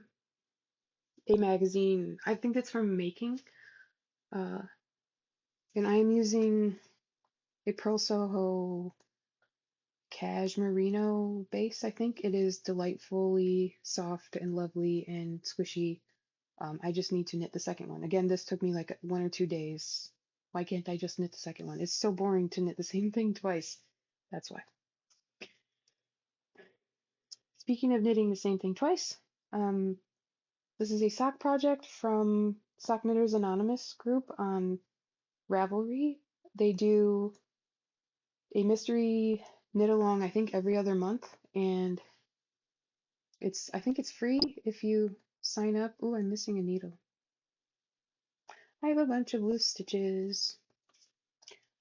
a magazine. I think it's from Making. Uh, and I am using a Pearl Soho Cashmerino base, I think. It is delightfully soft and lovely and squishy. I just need to knit the second one. Again, this took me like 1 or 2 days. Why can't I just knit the second one? It's so boring to knit the same thing twice. That's why. Speaking of knitting the same thing twice, this is a sock project from Sock Knitters Anonymous group on Ravelry. They do a mystery knit along, I think, every other month, and I think it's free if you sign up. Oh, I'm missing a needle. I have a bunch of loose stitches.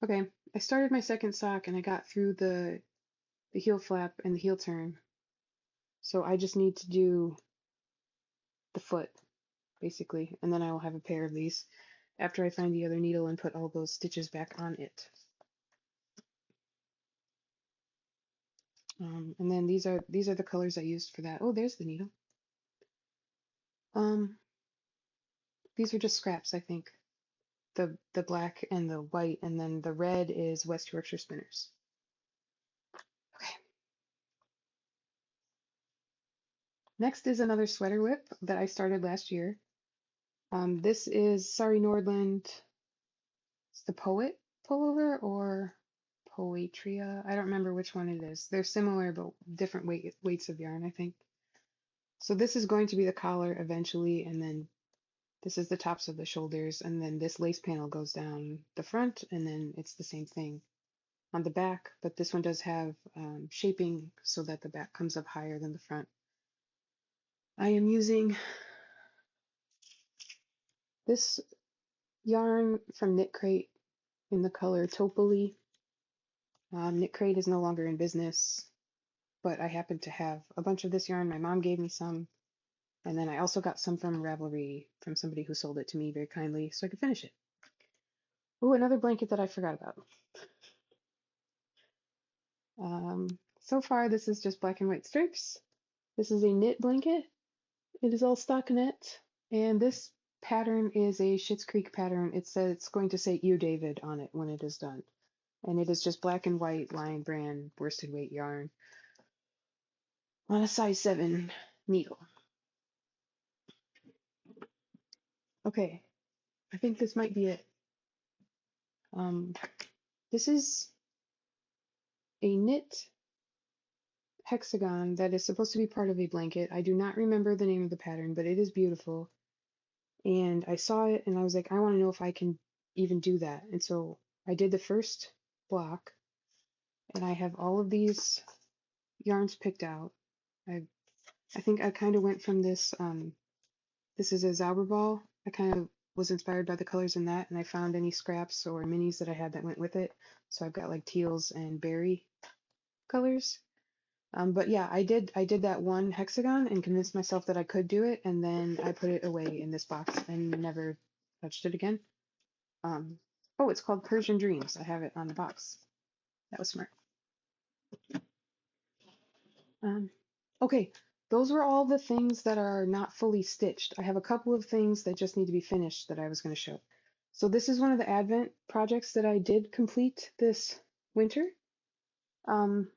Okay, I started my second sock and I got through the heel flap and the heel turn. So I just need to do the foot, basically, and then I will have a pair of these after I find the other needle and put all those stitches back on it. And then these are the colors I used for that. Oh, there's the needle. Um, these are just scraps, I think. The black and the white, and then the red is West Yorkshire Spinners. Okay. Next is another sweater WIP that I started last year. This is Sari Nordland. It's the Poet pullover or Poetria. I don't remember which one it is. They're similar, but different weights of yarn, I think. So this is going to be the collar eventually, and then this is the tops of the shoulders, and then this lace panel goes down the front, and then it's the same thing on the back, but this one does have shaping so that the back comes up higher than the front. I am using this yarn from Knit Crate in the color Topoli. Knit Crate is no longer in business, but I happen to have a bunch of this yarn. My mom gave me some, and then I also got some from Ravelry from somebody who sold it to me very kindly so I could finish it. Oh, another blanket that I forgot about. So far, this is just black and white stripes. This is a knit blanket. It is all stockinette, and this pattern is a Schitt's Creek pattern. It says it's going to say "You David" on it when it is done, and it is just black and white Lion Brand worsted weight yarn on a size 7 needle. Okay, I think this might be it. This is a knit hexagon that is supposed to be part of a blanket. I do not remember the name of the pattern, but it is beautiful. And I saw it and I was like, I want to know if I can even do that. And so I did the first block, and I have all of these yarns picked out. I think I kind of went from this, this is a Zauberball. I kind of was inspired by the colors in that, and I found any scraps or minis that I had that went with it. So I've got like teals and berry colors. But yeah, I did that one hexagon and convinced myself that I could do it, and then I put it away in this box and never touched it again. Um, oh, it's called Persian Dreams. I have it on the box. That was smart. Um, okay, those were all the things that are not fully stitched. I have a couple of things that just need to be finished that I was going to show. So this is one of the Advent projects that I did complete this winter. Um,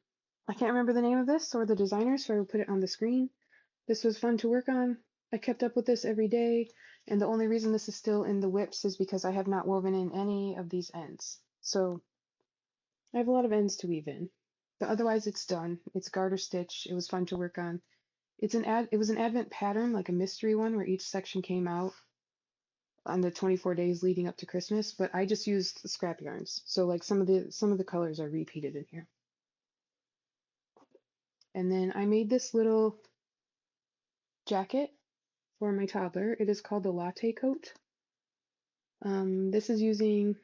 I can't remember the name of this or the designer, so I will put it on the screen. This was fun to work on. I kept up with this every day, and the only reason this is still in the WIPs is because I have not woven in any of these ends. So I have a lot of ends to weave in. But otherwise it's done. It's garter stitch. It was fun to work on. It was an Advent pattern, like a mystery one where each section came out on the 24 days leading up to Christmas, but I just used the scrap yarns. So like some of the colors are repeated in here. And then I made this little jacket for my toddler. It is called the latte coat. This is using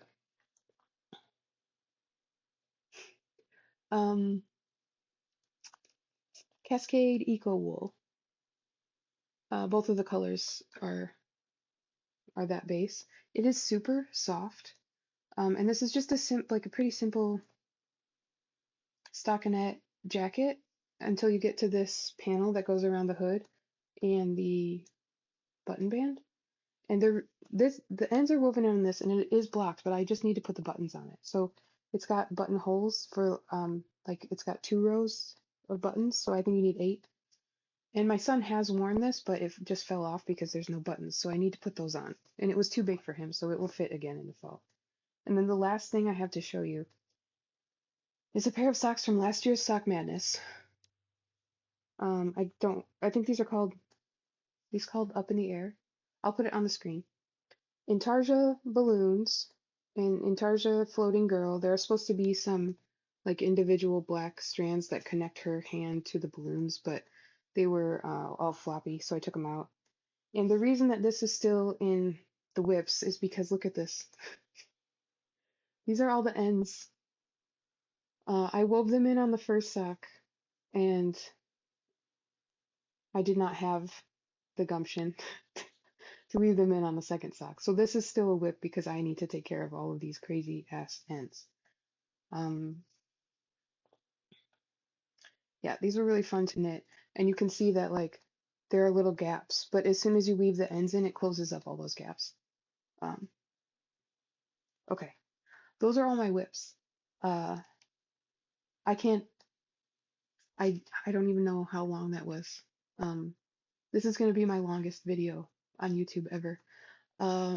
um, Cascade Eco Wool. Both of the colors are that base. It is super soft, and this is just like a pretty simple stockinette jacket until you get to this panel that goes around the hood and the button band. And the ends are woven in this, and it is blocked, but I just need to put the buttons on it. So it's got button holes for like it's got 2 rows of buttons, so I think you need 8. And my son has worn this, but it just fell off because there's no buttons, so I need to put those on. And it was too big for him, so it will fit again in the fall. And then the last thing I have to show you is a pair of socks from last year's Sock Madness. I think these called Up in the Air. I'll put it on the screen. Intarsia balloons and Intarsia floating girl. There are supposed to be some like individual black strands that connect her hand to the balloons, but they were all floppy, so I took them out. And the reason that this is still in the WIPs is because look at this. These are all the ends. I wove them in on the first sock, and I did not have the gumption to weave them in on the second sock. So this is still a WIP because I need to take care of all of these crazy ass ends. Um, yeah, these were really fun to knit. And you can see that like there are little gaps, but as soon as you weave the ends in, it closes up all those gaps. Um, okay, those are all my WIPs. Uh, I can't, I don't even know how long that was. Um, this is going to be my longest video on YouTube ever.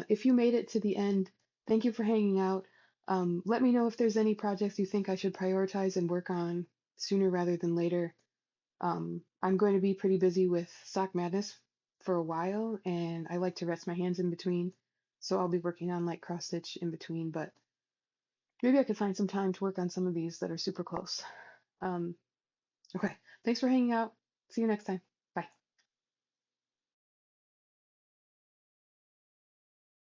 If you made it to the end, thank you for hanging out. Let me know if there's any projects you think I should prioritize and work on sooner rather than later. I'm going to be pretty busy with Sock Madness for a while, and I like to rest my hands in between. So I'll be working on like cross stitch in between, but maybe I could find some time to work on some of these that are super close. Okay, thanks for hanging out. See you next time.